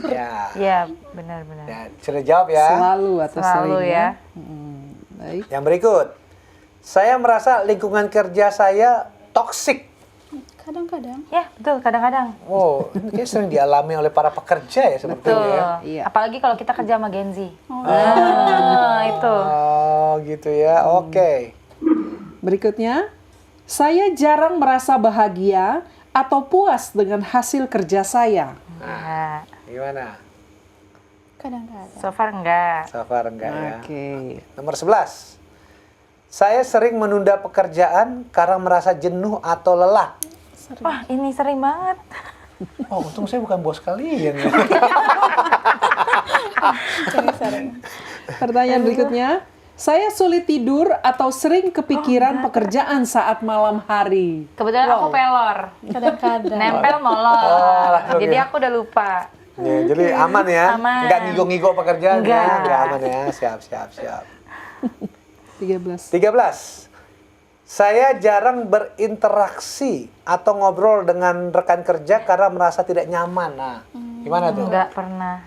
Ya. Iya, benar-benar. Ya, sudah jawab ya. Selalu atau Selalu sering ya. Baik. Yang berikut. Saya merasa lingkungan kerja saya toksik. Kadang-kadang. Ya, betul. Kadang-kadang. Oh, ini kayaknya sering dialami oleh para pekerja ya Betul. sebetulnya ya. Iya. Apalagi kalau kita kerja sama Gen Z. Itu. Oh, gitu ya. Oke. Berikutnya, saya jarang merasa bahagia atau puas dengan hasil kerja saya. Nah, Gimana? Kadang-kadang. so far enggak. So far enggak ya. Oke. Nomor 11. Saya sering menunda pekerjaan karena merasa jenuh atau lelah. Wah, ini sering banget. Oh, untung saya bukan bos kalian ya. Ini sering. Pertanyaan berikutnya, Saya sulit tidur atau sering kepikiran pekerjaan saat malam hari. Kebetulan aku pelor. Kadang-kadang. Nempel molor. langsung Jadi ya. aku udah lupa. Ya, jadi aman ya, Aman. nggak ngigo-ngigo pekerjaan ya, Nggak. nggak aman ya, siap. 13. 13. Saya jarang berinteraksi atau ngobrol dengan rekan kerja karena merasa tidak nyaman. Nah, gimana tuh? Nggak pernah.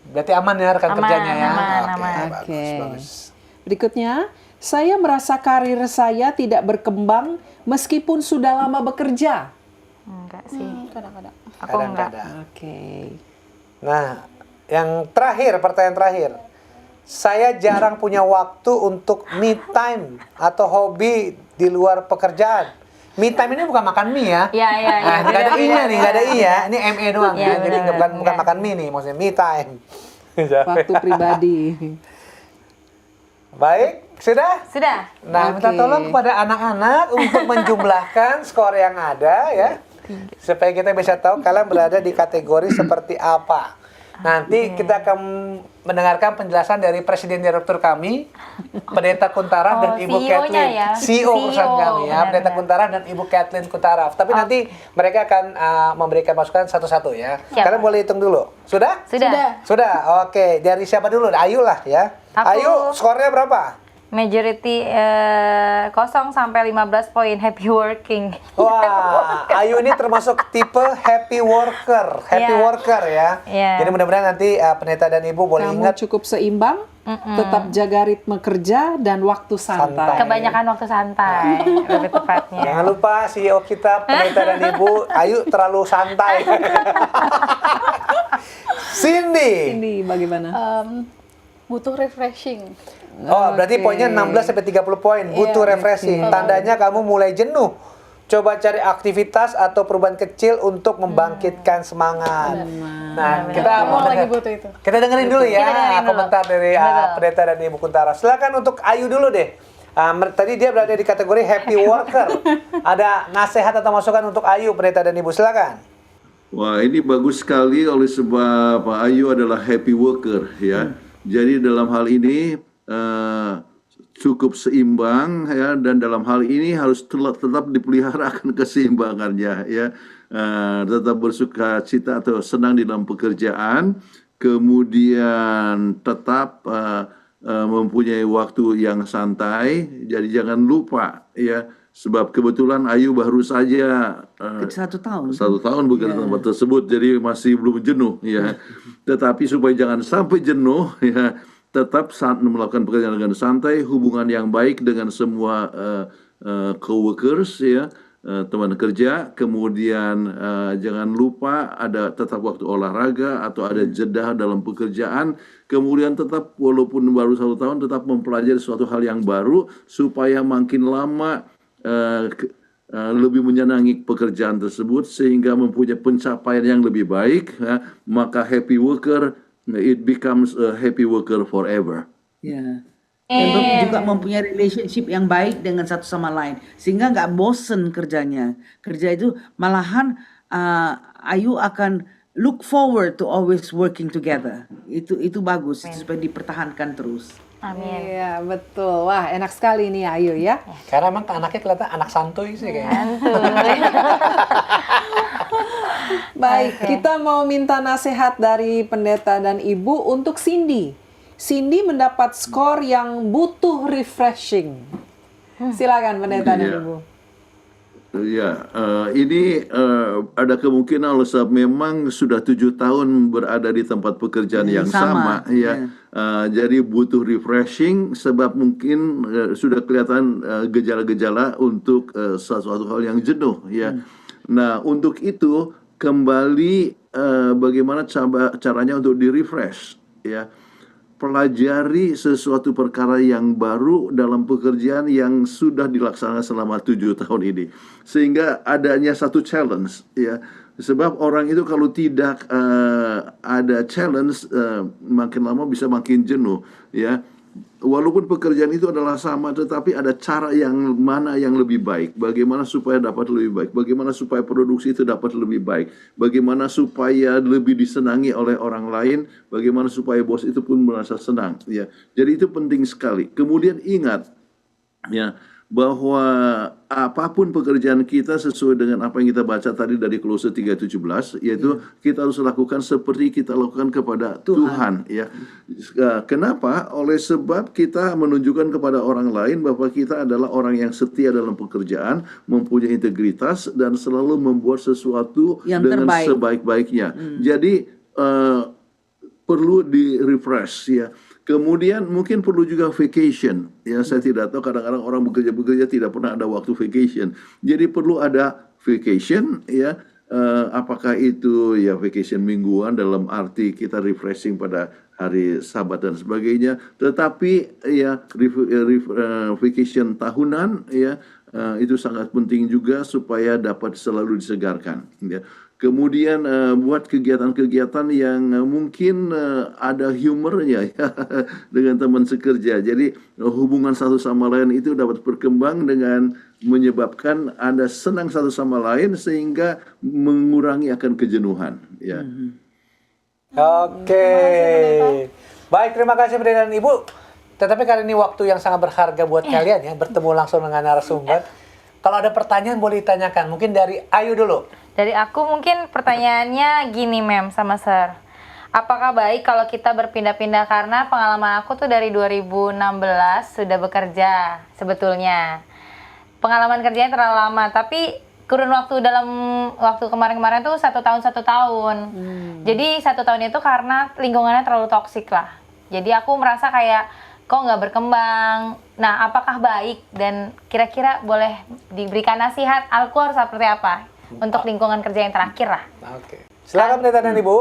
Berarti aman ya rekan Aman, kerjanya ya? aman, Oke, aman. bagus, Oke. bagus. Berikutnya, saya merasa karir saya tidak berkembang meskipun sudah lama bekerja. Enggak sih. Kadang-kadang. Aku enggak. Kadang-kadang. Oke. Nah, yang terakhir, pertanyaan terakhir. Saya jarang punya waktu untuk me time atau hobi di luar pekerjaan. Me time ini bukan makan mie ya. Iya, iya, iya. Nah, nggak ada Beda, i-nya beda, nih, nggak ada beda. i ya. Ini ME doang Iya, ya. Jadi benar, bukan enggak. makan mie nih, maksudnya me time. Waktu pribadi. Baik, sudah? Sudah. Nah, minta Oke. tolong kepada anak-anak untuk menjumlahkan skor yang ada ya. Supaya kita bisa tahu kalian berada di kategori seperti apa. Nanti kita akan mendengarkan penjelasan dari Presiden Direktur kami, Pendeta Kuntara dan Ibu CEO-nya Kathleen, ya. CEO perusahaan CEO, kami ya, Pendeta benar-benar. Kuntara dan Ibu Kathleen Kuntara. Tapi nanti mereka akan memberikan masukan satu-satu ya. Siap. Kalian boleh hitung dulu. Sudah? Sudah. Sudah. Oke, dari siapa dulu? Ayu lah ya. Aku. Ayu, skornya berapa? Majority 0 sampai 15 poin. Happy working. Wah, Ayu ini termasuk tipe happy worker Iya. worker ya. Iya. Jadi mudah-mudahan nanti pendeta dan ibu boleh Kamu ingat cukup seimbang, tetap jaga ritme kerja dan waktu Santai. santai. Kebanyakan waktu santai, lebih tepatnya. Jangan lupa CEO kita, pendeta dan ibu, Ayu terlalu santai. Cindy. Ini bagaimana? Butuh refreshing. Oh, berarti Oke. poinnya 16 sampai 30 poin. Butuh Iya, refreshing. oke. Tandanya kamu mulai jenuh. Coba cari aktivitas atau perubahan kecil untuk membangkitkan semangat. Nah, kita Kamu mau lagi dengar- butuh itu. Kita dengerin dulu ya Kita dengerin dulu. komentar dari Betul. pendeta dan Ibu Kuntara. Silakan untuk Ayu dulu deh. Tadi dia berada di kategori happy worker. Ada nasihat atau masukan untuk Ayu, pendeta dan Ibu, silakan. Wah, ini bagus sekali oleh sebab Pak Ayu adalah happy worker ya. Jadi dalam hal ini cukup seimbang ya, dan dalam hal ini harus tetap dipelihara akan keseimbangannya ya. Tetap bersuka cita atau senang di dalam pekerjaan, kemudian tetap mempunyai waktu yang santai. Jadi jangan lupa ya, sebab kebetulan Ayu baru saja 1 tahun. 1 tahun bekerja di tempat tersebut, jadi masih belum jenuh ya. Tetapi supaya jangan sampai jenuh ya, tetap saat melakukan pekerjaan dengan santai, hubungan yang baik dengan semua coworkers ya, teman kerja. Kemudian jangan lupa ada tetap waktu olahraga atau ada jeda dalam pekerjaan. Kemudian tetap walaupun baru 1 tahun tetap mempelajari suatu hal yang baru supaya makin lama lebih menyenangi pekerjaan tersebut sehingga mempunyai pencapaian yang lebih baik ya. Maka happy worker, it becomes a happy worker forever. Ya. Dan juga mempunyai relationship yang baik dengan satu sama lain sehingga nggak bosen kerjanya. Kerja itu malahan Ayu akan look forward to always working together. Itu bagus supaya dipertahankan terus. Amin. Iya, betul. Wah, enak sekali nih Ayu ya. Karena emang anaknya kelihatan anak santuy sih kayaknya. Baik, kita mau minta nasihat dari pendeta dan ibu untuk Cindy. Cindy mendapat skor yang butuh refreshing. Silakan pendeta dan Iya. ibu. Ya, ini ada kemungkinan oleh sebab memang sudah 7 tahun berada di tempat pekerjaan yang sama, sama, ya. Jadi butuh refreshing sebab mungkin sudah kelihatan gejala-gejala untuk sesuatu hal yang jenuh, ya. Nah, untuk itu kembali bagaimana caranya untuk di-refresh, ya. Pelajari sesuatu perkara yang baru dalam pekerjaan yang sudah dilaksanakan selama 7 tahun ini, sehingga adanya satu challenge ya, sebab orang itu kalau tidak ada challenge makin lama bisa makin jenuh ya. walaupun pekerjaan itu adalah sama, tetapi ada cara yang mana yang lebih baik. Bagaimana supaya dapat lebih baik? Bagaimana supaya produksi itu dapat lebih baik? Bagaimana supaya lebih disenangi oleh orang lain? Bagaimana supaya bos itu pun merasa senang? Ya, jadi itu penting sekali. Kemudian ingat, ya, bahwa apapun pekerjaan kita sesuai dengan apa yang kita baca tadi dari Kolose 3:17, yaitu kita harus lakukan seperti kita lakukan kepada Tuhan, ya. Kenapa? Oleh sebab kita menunjukkan kepada orang lain bahwa kita adalah orang yang setia dalam pekerjaan, mempunyai integritas dan selalu membuat sesuatu Yang dengan terbaik. sebaik-baiknya. Jadi perlu di-refresh, ya. Kemudian mungkin perlu juga vacation. Ya, saya tidak tahu, kadang-kadang orang bekerja tidak pernah ada waktu vacation. Jadi perlu ada vacation, ya. Apakah itu ya vacation mingguan dalam arti kita refreshing pada hari Sabat dan sebagainya, tetapi ya vacation tahunan, ya, itu sangat penting juga supaya dapat selalu disegarkan, ya. Kemudian buat kegiatan-kegiatan yang mungkin ada humornya, ya, dengan teman sekerja. Jadi hubungan satu sama lain itu dapat berkembang dengan menyebabkan Anda senang satu sama lain sehingga mengurangi akan kejenuhan, ya. Oke. Baik, terima kasih Pendeta dan Ibu. Tetapi kali ini waktu yang sangat berharga buat kalian, ya, bertemu langsung dengan narasumber. Kalau ada pertanyaan boleh ditanyakan. Mungkin dari Ayu dulu. Dari aku mungkin pertanyaannya gini, Mem, sama Sir. Apakah baik kalau kita berpindah-pindah? Karena pengalaman aku tuh dari 2016 sudah bekerja sebetulnya. Pengalaman kerjanya terlalu lama, tapi kurun waktu dalam waktu kemarin-kemarin tuh 1 tahun 1 tahun. Jadi 1 tahun itu karena lingkungannya terlalu toksik lah. Jadi aku merasa kayak kok nggak berkembang. Nah, apakah baik dan kira-kira boleh diberikan nasihat? Aku harus seperti apa untuk lingkungan kerja yang terakhir lah? Oke. Silakan Pendeta dan Ibu.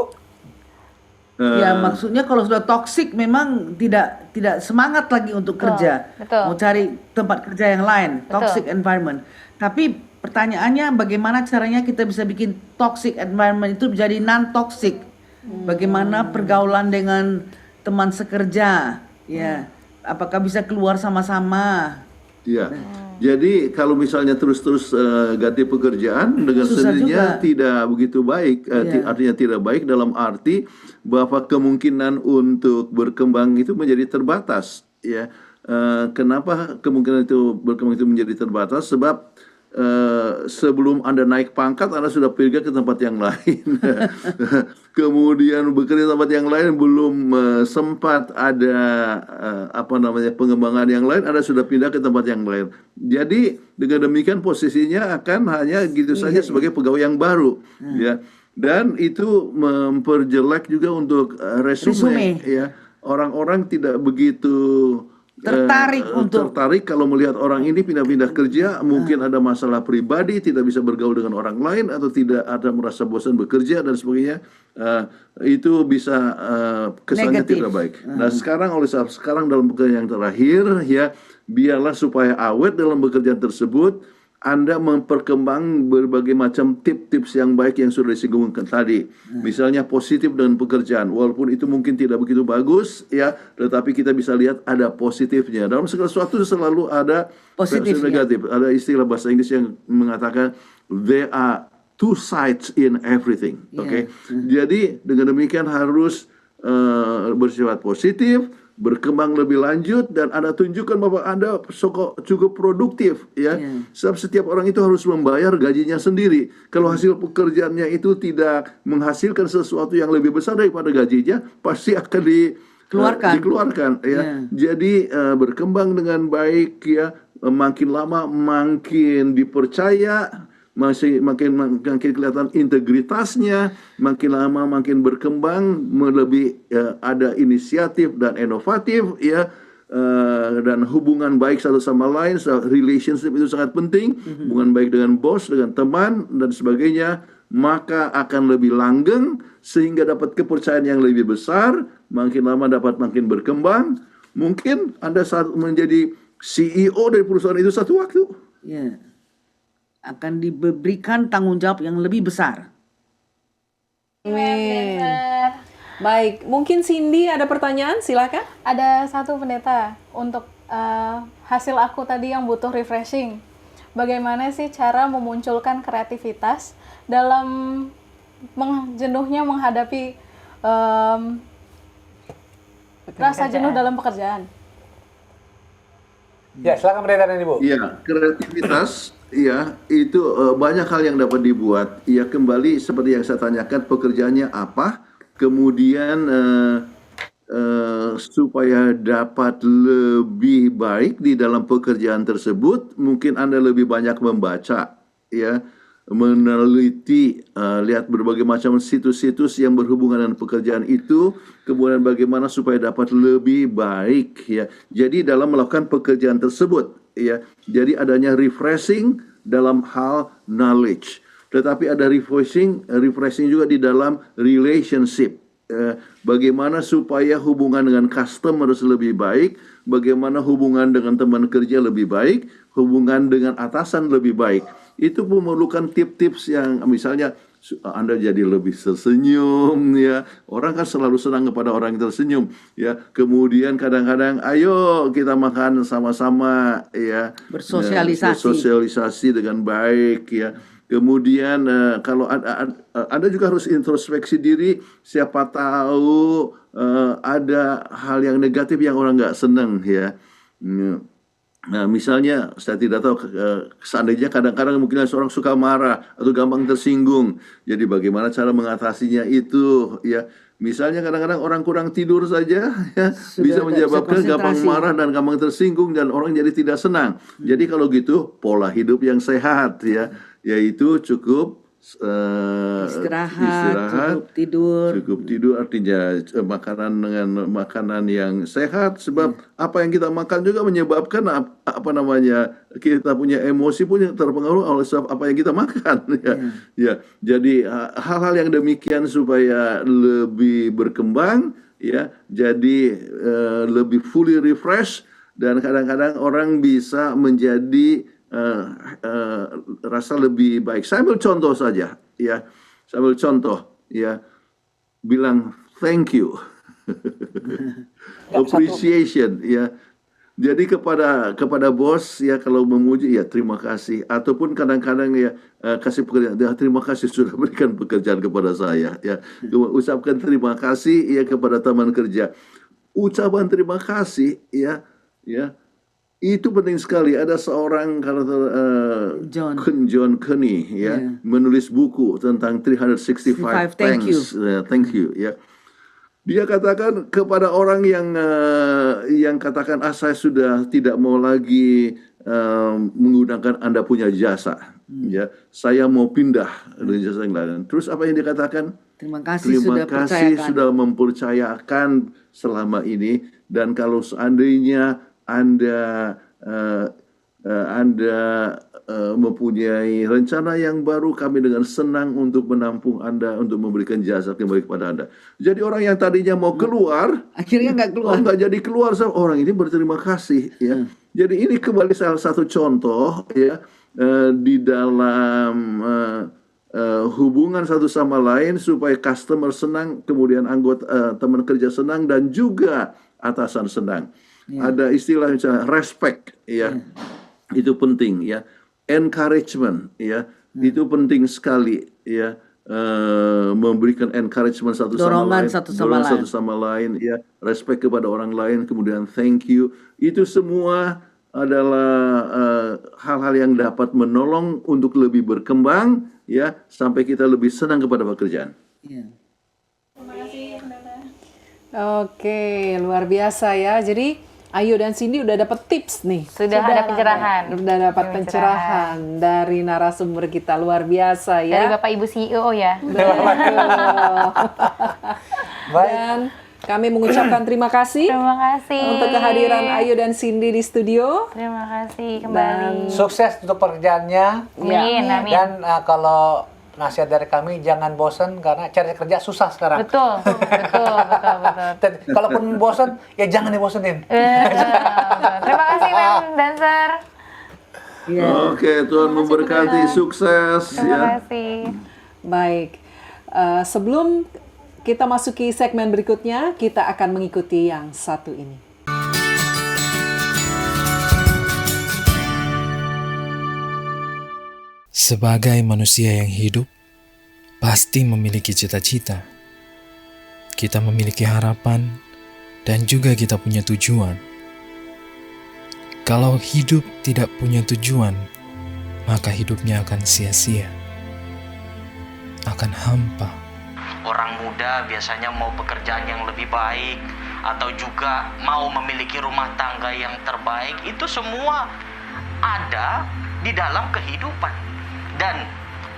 Ya, maksudnya kalau sudah toksik memang tidak semangat lagi untuk kerja. betul. Mau cari tempat kerja yang lain, toxic environment. Tapi pertanyaannya bagaimana caranya kita bisa bikin toxic environment itu menjadi non toxic? Bagaimana pergaulan dengan teman sekerja? Ya, apakah bisa keluar sama-sama? Ya, jadi kalau misalnya terus-terus ganti pekerjaan dengan Susah sendirinya juga. tidak begitu baik, artinya tidak baik dalam arti bahwa kemungkinan untuk berkembang itu menjadi terbatas, ya. Kenapa kemungkinan itu berkembang itu menjadi terbatas? Sebab sebelum Anda naik pangkat, Anda sudah pergi ke tempat yang lain. Kemudian bekerja di tempat yang lain, belum sempat ada pengembangan yang lain, Anda sudah pindah ke tempat yang lain. Jadi dengan demikian posisinya akan hanya gitu saja sebagai pegawai yang baru, ya. Dan itu memperjelek juga untuk resume, ya. Orang-orang tidak begitu tertarik kalau melihat orang ini pindah-pindah kerja, mungkin ada masalah pribadi, tidak bisa bergaul dengan orang lain, atau tidak ada merasa bosan bekerja dan sebagainya. Itu bisa kesannya Negatif. tidak baik. Nah, sekarang dalam pekerjaan yang terakhir, ya, biarlah supaya awet dalam pekerjaan tersebut, Anda memperkembang berbagai macam tips-tips yang baik yang sudah disinggungkan tadi. Misalnya positif dengan pekerjaan, walaupun itu mungkin tidak begitu bagus, ya, tetapi kita bisa lihat ada positifnya. Dalam segala sesuatu selalu ada Positifnya. negatif. Ada istilah bahasa Inggris yang mengatakan there are two sides in everything. Oke. Jadi dengan demikian harus bersifat positif, berkembang lebih lanjut, dan Anda tunjukkan bahwa Anda cukup produktif, ya. Sebab setiap orang itu harus membayar gajinya sendiri. Kalau hasil pekerjaannya itu tidak menghasilkan sesuatu yang lebih besar daripada gajinya, pasti akan dikeluarkan, ya. Jadi berkembang dengan baik, ya, makin lama makin dipercaya, makin kelihatan integritasnya, makin lama makin berkembang, lebih ada inisiatif dan inovatif, ya. Dan hubungan baik satu sama lain, relationship itu sangat penting, hubungan baik dengan bos, dengan teman dan sebagainya, maka akan lebih langgeng sehingga dapat kepercayaan yang lebih besar, makin lama dapat makin berkembang. Mungkin Anda saat menjadi CEO dari perusahaan itu satu waktu. Ya. Akan diberikan tanggung jawab yang lebih besar. Amin. Baik, mungkin Cindy ada pertanyaan, silakan. Ada satu pendeta untuk hasil aku tadi yang butuh refreshing. Bagaimana sih cara memunculkan kreativitas dalam jenuhnya menghadapi rasa jenuh dalam pekerjaan? Ya, silakan pendeta dan Ibu. Iya, kreativitas, ya itu banyak hal yang dapat dibuat. Ya kembali seperti yang saya tanyakan, pekerjaannya apa, kemudian supaya dapat lebih baik di dalam pekerjaan tersebut, mungkin Anda lebih banyak membaca, ya, meneliti, lihat berbagai macam situs-situs yang berhubungan dengan pekerjaan itu, kemudian bagaimana supaya dapat lebih baik, ya. Jadi dalam melakukan pekerjaan tersebut, ya, jadi adanya refreshing dalam hal knowledge, tetapi ada refreshing juga di dalam relationship. Bagaimana supaya hubungan dengan customer lebih baik, bagaimana hubungan dengan teman kerja lebih baik, hubungan dengan atasan lebih baik. Itu memerlukan tips-tips yang misalnya Anda jadi lebih tersenyum, ya. Orang kan selalu senang kepada orang yang tersenyum, ya. Kemudian kadang-kadang ayo kita makan sama-sama, ya. Bersosialisasi dengan baik, ya. Kemudian kalau Anda juga harus introspeksi diri, siapa tahu ada hal yang negatif yang orang nggak senang, ya. Nah, misalnya saya tidak tahu, seandainya kadang-kadang mungkin seorang suka marah atau gampang tersinggung. Jadi bagaimana cara mengatasinya itu, ya. Misalnya kadang-kadang orang kurang tidur saja, ya, bisa menyebabkan gampang marah dan gampang tersinggung dan orang jadi tidak senang. Jadi kalau gitu pola hidup yang sehat, ya, yaitu cukup istirahat, cukup tidur artinya makanan dengan makanan yang sehat, sebab apa yang kita makan juga menyebabkan kita punya emosi pun yang terpengaruh oleh sebab apa yang kita makan, ya. Ya, jadi hal-hal yang demikian supaya lebih berkembang, ya, jadi lebih fully refresh, dan kadang-kadang orang bisa menjadi rasa lebih baik. Saya ambil contoh saja, ya. Saya ambil contoh, ya. Bilang thank you, appreciation, ya. Jadi kepada bos, ya, kalau memuji, ya terima kasih. Ataupun kadang-kadang, ya, kasih pekerjaan, ya, terima kasih sudah berikan pekerjaan kepada saya, ya. Ucapkan terima kasih, ya, kepada teman kerja. Ucapan terima kasih, ya, ya. Itu penting sekali. Ada seorang karakter John Kenny, ya, menulis buku tentang 365 thanks, thank you, ya. Dia katakan kepada orang yang katakan saya sudah tidak mau lagi menggunakan Anda punya jasa, ya, saya mau pindah dengan jasa yang lain. Terus apa yang dikatakan? Terima kasih sudah mempercayakan selama ini, dan kalau seandainya Anda mempunyai rencana yang baru, kami dengan senang untuk menampung Anda, untuk memberikan jasa kembali kepada Anda. Jadi orang yang tadinya mau keluar, akhirnya nggak keluar. Nggak jadi keluar, orang ini berterima kasih, ya. Jadi ini kembali salah satu contoh, ya, di dalam hubungan satu sama lain supaya customer senang, kemudian anggota teman kerja senang, dan juga atasan senang. Ada istilah misalnya respect, ya, itu penting, ya. Encouragement, ya, itu penting sekali, ya. Memberikan encouragement satu sama lain, ya. Respect kepada orang lain, kemudian thank you. Itu semua adalah hal-hal yang dapat menolong untuk lebih berkembang, ya, sampai kita lebih senang kepada pekerjaan. Terima kasih, pendeta. Oke, luar biasa, ya. Jadi Ayu dan Cindy udah dapat tips nih. Sudah ada pencerahan. Udah dapat pencerahan dari narasumber kita, luar biasa, ya. Dari Bapak Ibu CEO, ya. Dan kami mengucapkan terima kasih. Terima kasih untuk kehadiran Ayu dan Cindy di studio. Terima kasih kembali. Sukses untuk pekerjaannya. Amin, amin. Dan kalau nasihat dari kami, jangan bosan karena cari kerja susah sekarang. Betul. Kalaupun bosan, ya jangan dibosenin. Terima kasih, Mem Dancer. Oke, Tuhan memberkati, sukses. Terima kasih. Baik, sebelum kita masuki segmen berikutnya, kita akan mengikuti yang satu ini. Sebagai manusia yang hidup, pasti memiliki cita-cita. Kita memiliki harapan, dan juga kita punya tujuan. Kalau hidup tidak punya tujuan, maka hidupnya akan sia-sia, akan hampa. Orang muda biasanya mau pekerjaan yang lebih baik, atau juga mau memiliki rumah tangga yang terbaik. Itu semua ada di dalam kehidupan. Dan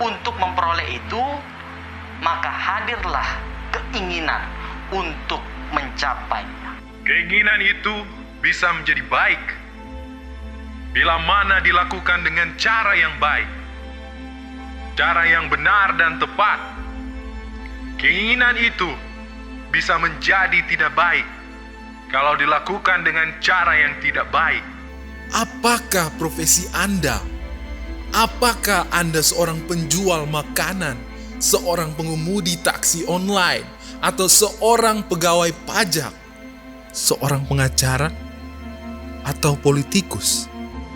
untuk memperoleh itu, maka hadirlah keinginan untuk mencapainya. Keinginan itu bisa menjadi baik bila mana dilakukan dengan cara yang baik, cara yang benar dan tepat. Keinginan itu bisa menjadi tidak baik kalau dilakukan dengan cara yang tidak baik. Apakah profesi Anda? Apakah Anda seorang penjual makanan, seorang pengemudi taksi online, atau seorang pegawai pajak, seorang pengacara, atau politikus?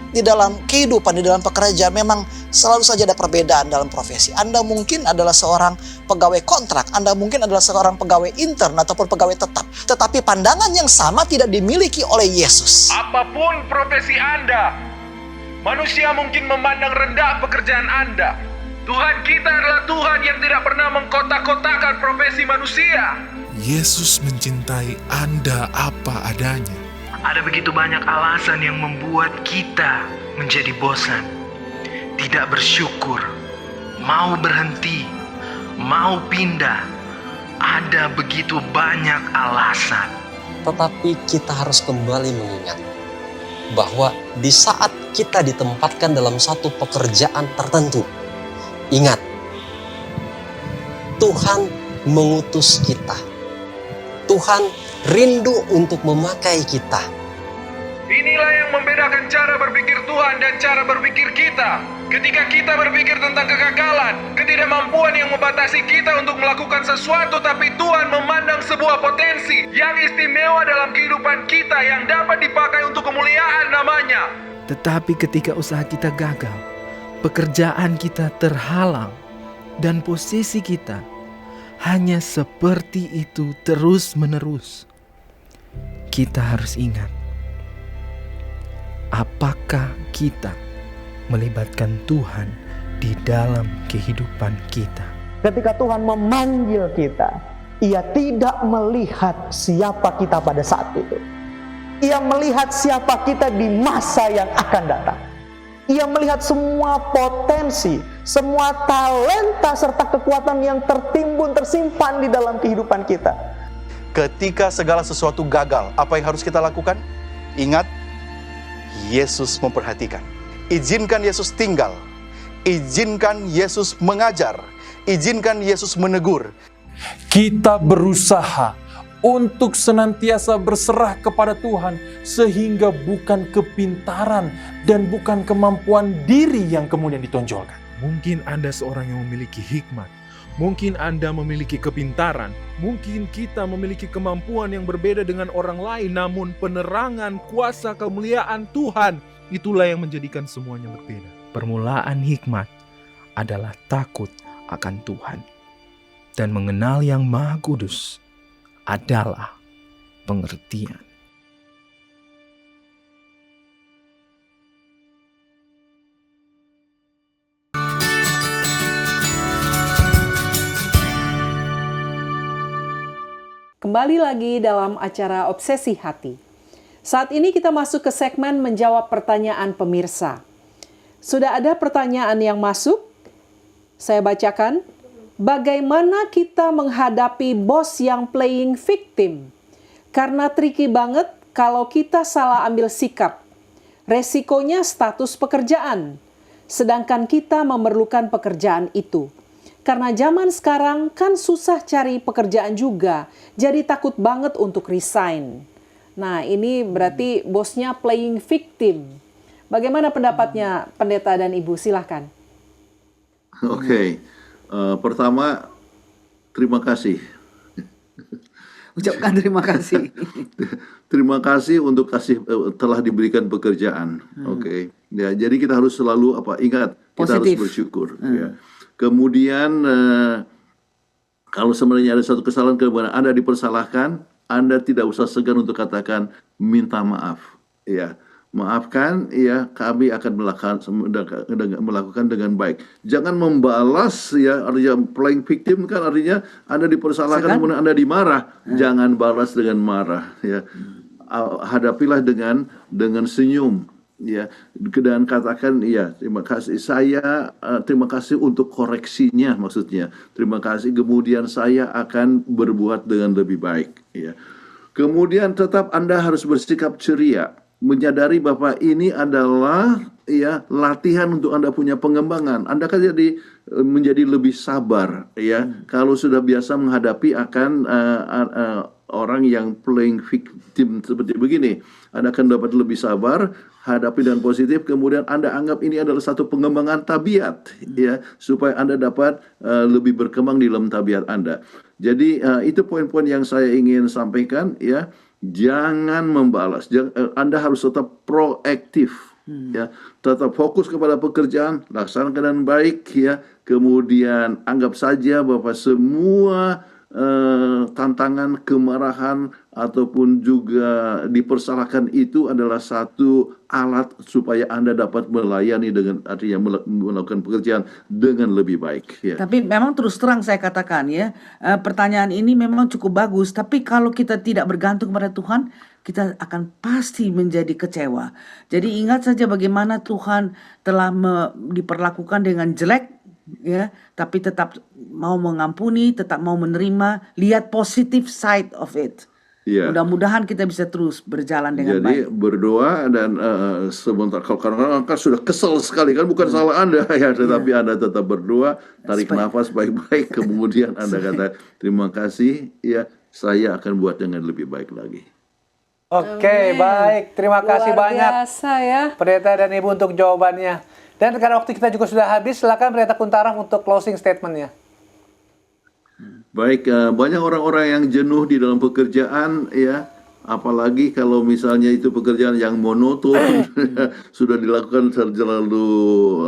Di dalam kehidupan, di dalam pekerjaan memang selalu saja ada perbedaan dalam profesi. Anda mungkin adalah seorang pegawai kontrak, Anda mungkin adalah seorang pegawai intern ataupun pegawai tetap. Tetapi pandangan yang sama tidak dimiliki oleh Yesus. Apapun profesi Anda, manusia mungkin memandang rendah pekerjaan Anda. Tuhan kita adalah Tuhan yang tidak pernah mengkotak-kotakan profesi manusia. Yesus mencintai Anda apa adanya. Ada begitu banyak alasan yang membuat kita menjadi bosan, tidak bersyukur, mau berhenti, mau pindah. Ada begitu banyak alasan. Tetapi kita harus kembali mengingat bahwa di saat kita ditempatkan dalam satu pekerjaan tertentu, ingat, Tuhan mengutus kita. Tuhan rindu untuk memakai kita. Inilah yang membedakan cara berpikir Tuhan dan cara berpikir kita. Ketika kita berpikir tentang kegagalan, ketidakmampuan yang membatasi kita untuk melakukan sesuatu, tapi Tuhan memandang sebuah potensi yang istimewa dalam kehidupan kita yang dapat dipakai untuk kemuliaan namanya. Tetapi ketika usaha kita gagal, pekerjaan kita terhalang, dan posisi kita hanya seperti itu terus-menerus, kita harus ingat, apakah kita melibatkan Tuhan di dalam kehidupan kita? Ketika Tuhan memanggil kita, Ia tidak melihat siapa kita pada saat itu. Ia melihat siapa kita di masa yang akan datang. Ia melihat semua potensi, semua talenta serta kekuatan yang tertimbun, tersimpan di dalam kehidupan kita. Ketika segala sesuatu gagal, apa yang harus kita lakukan? Ingat, Yesus memperhatikan. Izinkan Yesus tinggal. Izinkan Yesus mengajar. Izinkan Yesus menegur. Kita berusaha untuk senantiasa berserah kepada Tuhan, sehingga bukan kepintaran dan bukan kemampuan diri yang kemudian ditonjolkan. Mungkin Anda seorang yang memiliki hikmat, mungkin Anda memiliki kepintaran, mungkin kita memiliki kemampuan yang berbeda dengan orang lain, namun penerangan kuasa kemuliaan Tuhan, itulah yang menjadikan semuanya berbeda. Permulaan hikmat adalah takut akan Tuhan, dan mengenal yang Maha Kudus adalah pengertian. Kembali lagi dalam acara Obsesi Hati. Saat ini kita masuk ke segmen menjawab pertanyaan pemirsa. Sudah ada pertanyaan yang masuk? Saya bacakan. Bagaimana kita menghadapi bos yang playing victim? Karena tricky banget kalau kita salah ambil sikap. Resikonya status pekerjaan. Sedangkan kita memerlukan pekerjaan itu. Karena zaman sekarang kan susah cari pekerjaan juga, jadi takut banget untuk resign. Nah, ini berarti bosnya playing victim. Bagaimana pendapatnya pendeta dan ibu? Silahkan. Oke. Pertama, terima kasih Ucapkan terima kasih. Terima kasih untuk telah diberikan pekerjaan. Oke. Ya, jadi kita harus selalu ingat kita harus Positif. bersyukur. Ya. Kemudian kalau sebenarnya ada satu kesalahan kemudian Anda dipersalahkan, Anda tidak usah segan untuk katakan minta maaf. Ya. Maafkan, ya, kami akan melakukan dengan baik. Jangan membalas, ya, artinya playing victim kan artinya Anda dipersalahkan kemudian Anda dimarah. Jangan balas dengan marah, ya. Hadapilah dengan senyum, ya, dan katakan, ya, terima kasih, terima kasih untuk koreksinya, maksudnya. Terima kasih, kemudian saya akan berbuat dengan lebih baik, ya. Kemudian tetap Anda harus bersikap ceria, menyadari bahwa ini adalah, ya, latihan untuk Anda punya pengembangan. Anda kan jadi menjadi lebih sabar, ya. Kalau sudah biasa menghadapi akan orang yang playing victim seperti begini, Anda akan dapat lebih sabar, hadapi dengan positif, kemudian Anda anggap ini adalah satu pengembangan tabiat, ya, supaya Anda dapat lebih berkembang di dalam tabiat Anda. Jadi itu poin-poin yang saya ingin sampaikan, ya. Jangan membalas. Anda harus tetap proaktif, ya. Tetap fokus kepada pekerjaan, laksanakan dengan baik, ya. Kemudian anggap saja bahwa semua tantangan, kemarahan ataupun juga dipersalahkan itu adalah satu alat supaya Anda dapat melayani dengan artinya melakukan pekerjaan dengan lebih baik, ya. Tapi memang terus terang saya katakan, ya, pertanyaan ini memang cukup bagus. Tapi kalau kita tidak bergantung pada Tuhan, kita akan pasti menjadi kecewa. Jadi ingat saja bagaimana Tuhan telah diperlakukan dengan jelek, ya, tapi tetap mau mengampuni, tetap mau menerima. Lihat positive side of it. Ya. Mudah-mudahan kita bisa terus berjalan dengan baik. Jadi berdoa dan sebentar, kalau kadang-kadang kan sudah kesel sekali kan, bukan salah Anda, ya, tetapi Anda tetap berdoa, tarik nafas baik-baik, kemudian Anda kata terima kasih, ya, saya akan buat dengan lebih baik lagi. Oke, baik. Terima kasih banyak, biasa, ya, Pendeta dan Ibu, untuk jawabannya. Dan karena waktu kita juga sudah habis, silakan Pendeta Kuntaraf untuk closing statement-nya. Baik, banyak orang-orang yang jenuh di dalam pekerjaan, ya, apalagi kalau misalnya itu pekerjaan yang monoton, sudah dilakukan terlalu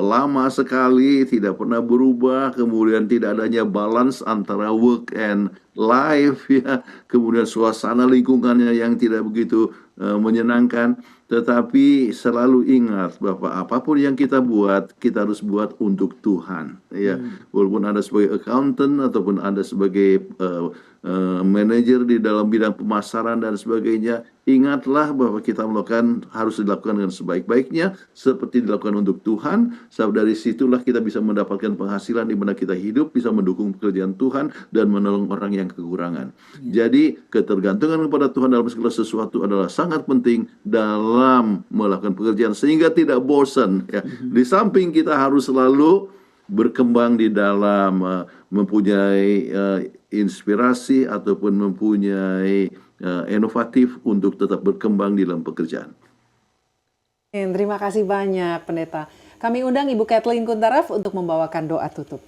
lama sekali, tidak pernah berubah, kemudian tidak adanya balance antara work and life, ya, kemudian suasana lingkungannya yang tidak begitu menyenangkan. Tetapi selalu ingat bahwa apapun yang kita buat, kita harus buat untuk Tuhan, ya. Walaupun Anda sebagai accountant ataupun Anda sebagai manajer di dalam bidang pemasaran dan sebagainya, ingatlah bahwa kita harus dilakukan dengan sebaik-baiknya seperti dilakukan untuk Tuhan. Sebab dari situlah kita bisa mendapatkan penghasilan di mana kita hidup, bisa mendukung pekerjaan Tuhan dan menolong orang yang kekurangan. Jadi ketergantungan kepada Tuhan dalam segala sesuatu adalah sangat penting dalam melakukan pekerjaan sehingga tidak bosan, ya. Di samping kita harus selalu berkembang di dalam mempunyai inspirasi ataupun mempunyai inovatif untuk tetap berkembang di dalam pekerjaan. Terima kasih banyak, Pendeta. Kami undang Ibu Kathleen Kuntaraf untuk membawakan doa tutup.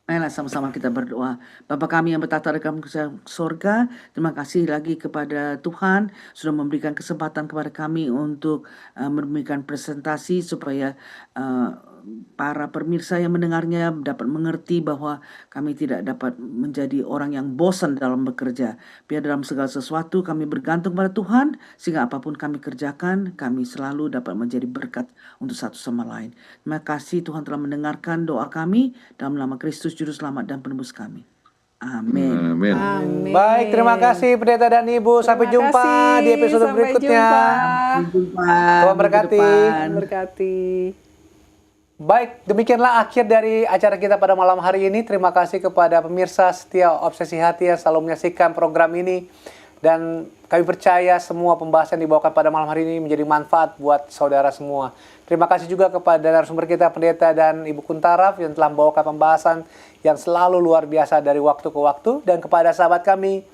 Marilah sama-sama kita berdoa. Bapa kami yang bertata di dalam surga, terima kasih lagi kepada Tuhan sudah memberikan kesempatan kepada kami untuk memberikan presentasi supaya para pemirsa yang mendengarnya dapat mengerti bahwa kami tidak dapat menjadi orang yang bosan dalam bekerja. Biar dalam segala sesuatu kami bergantung pada Tuhan, sehingga apapun kami kerjakan, kami selalu dapat menjadi berkat untuk satu sama lain. Terima kasih Tuhan telah mendengarkan doa kami, dalam nama Kristus Juru Selamat dan Penebus kami. Amin. Amin. Baik, terima kasih Pendeta dan Ibu. Sampai jumpa di episode berikutnya. Tuhan berkati. Baik, demikianlah akhir dari acara kita pada malam hari ini. Terima kasih kepada pemirsa setia Obsesi Hati yang selalu menyaksikan program ini. Dan kami percaya semua pembahasan yang dibawakan pada malam hari ini menjadi manfaat buat saudara semua. Terima kasih juga kepada narasumber kita, Pendeta dan Ibu Kuntaraf, yang telah membawakan pembahasan yang selalu luar biasa dari waktu ke waktu. Dan kepada sahabat kami,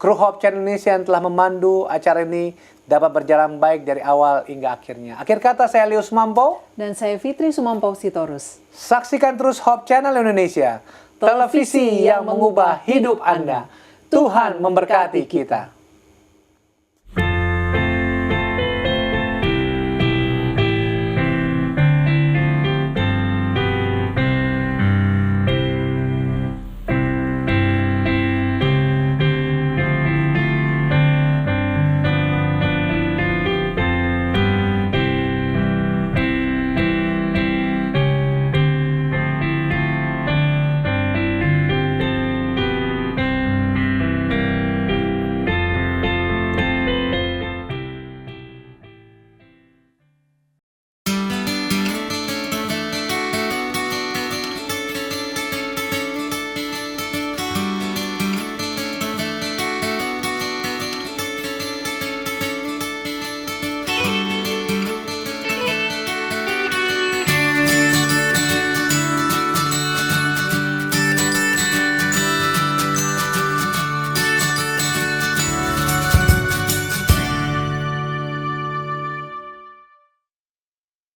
kru Hope Channel Indonesia yang telah memandu acara ini dapat berjalan baik dari awal hingga akhirnya. Akhir kata, saya Leo Sumampo. Dan saya Fitri Sumampo Sitorus. Saksikan terus Hope Channel Indonesia, televisi yang mengubah hidup Anda. Tuhan memberkati kita.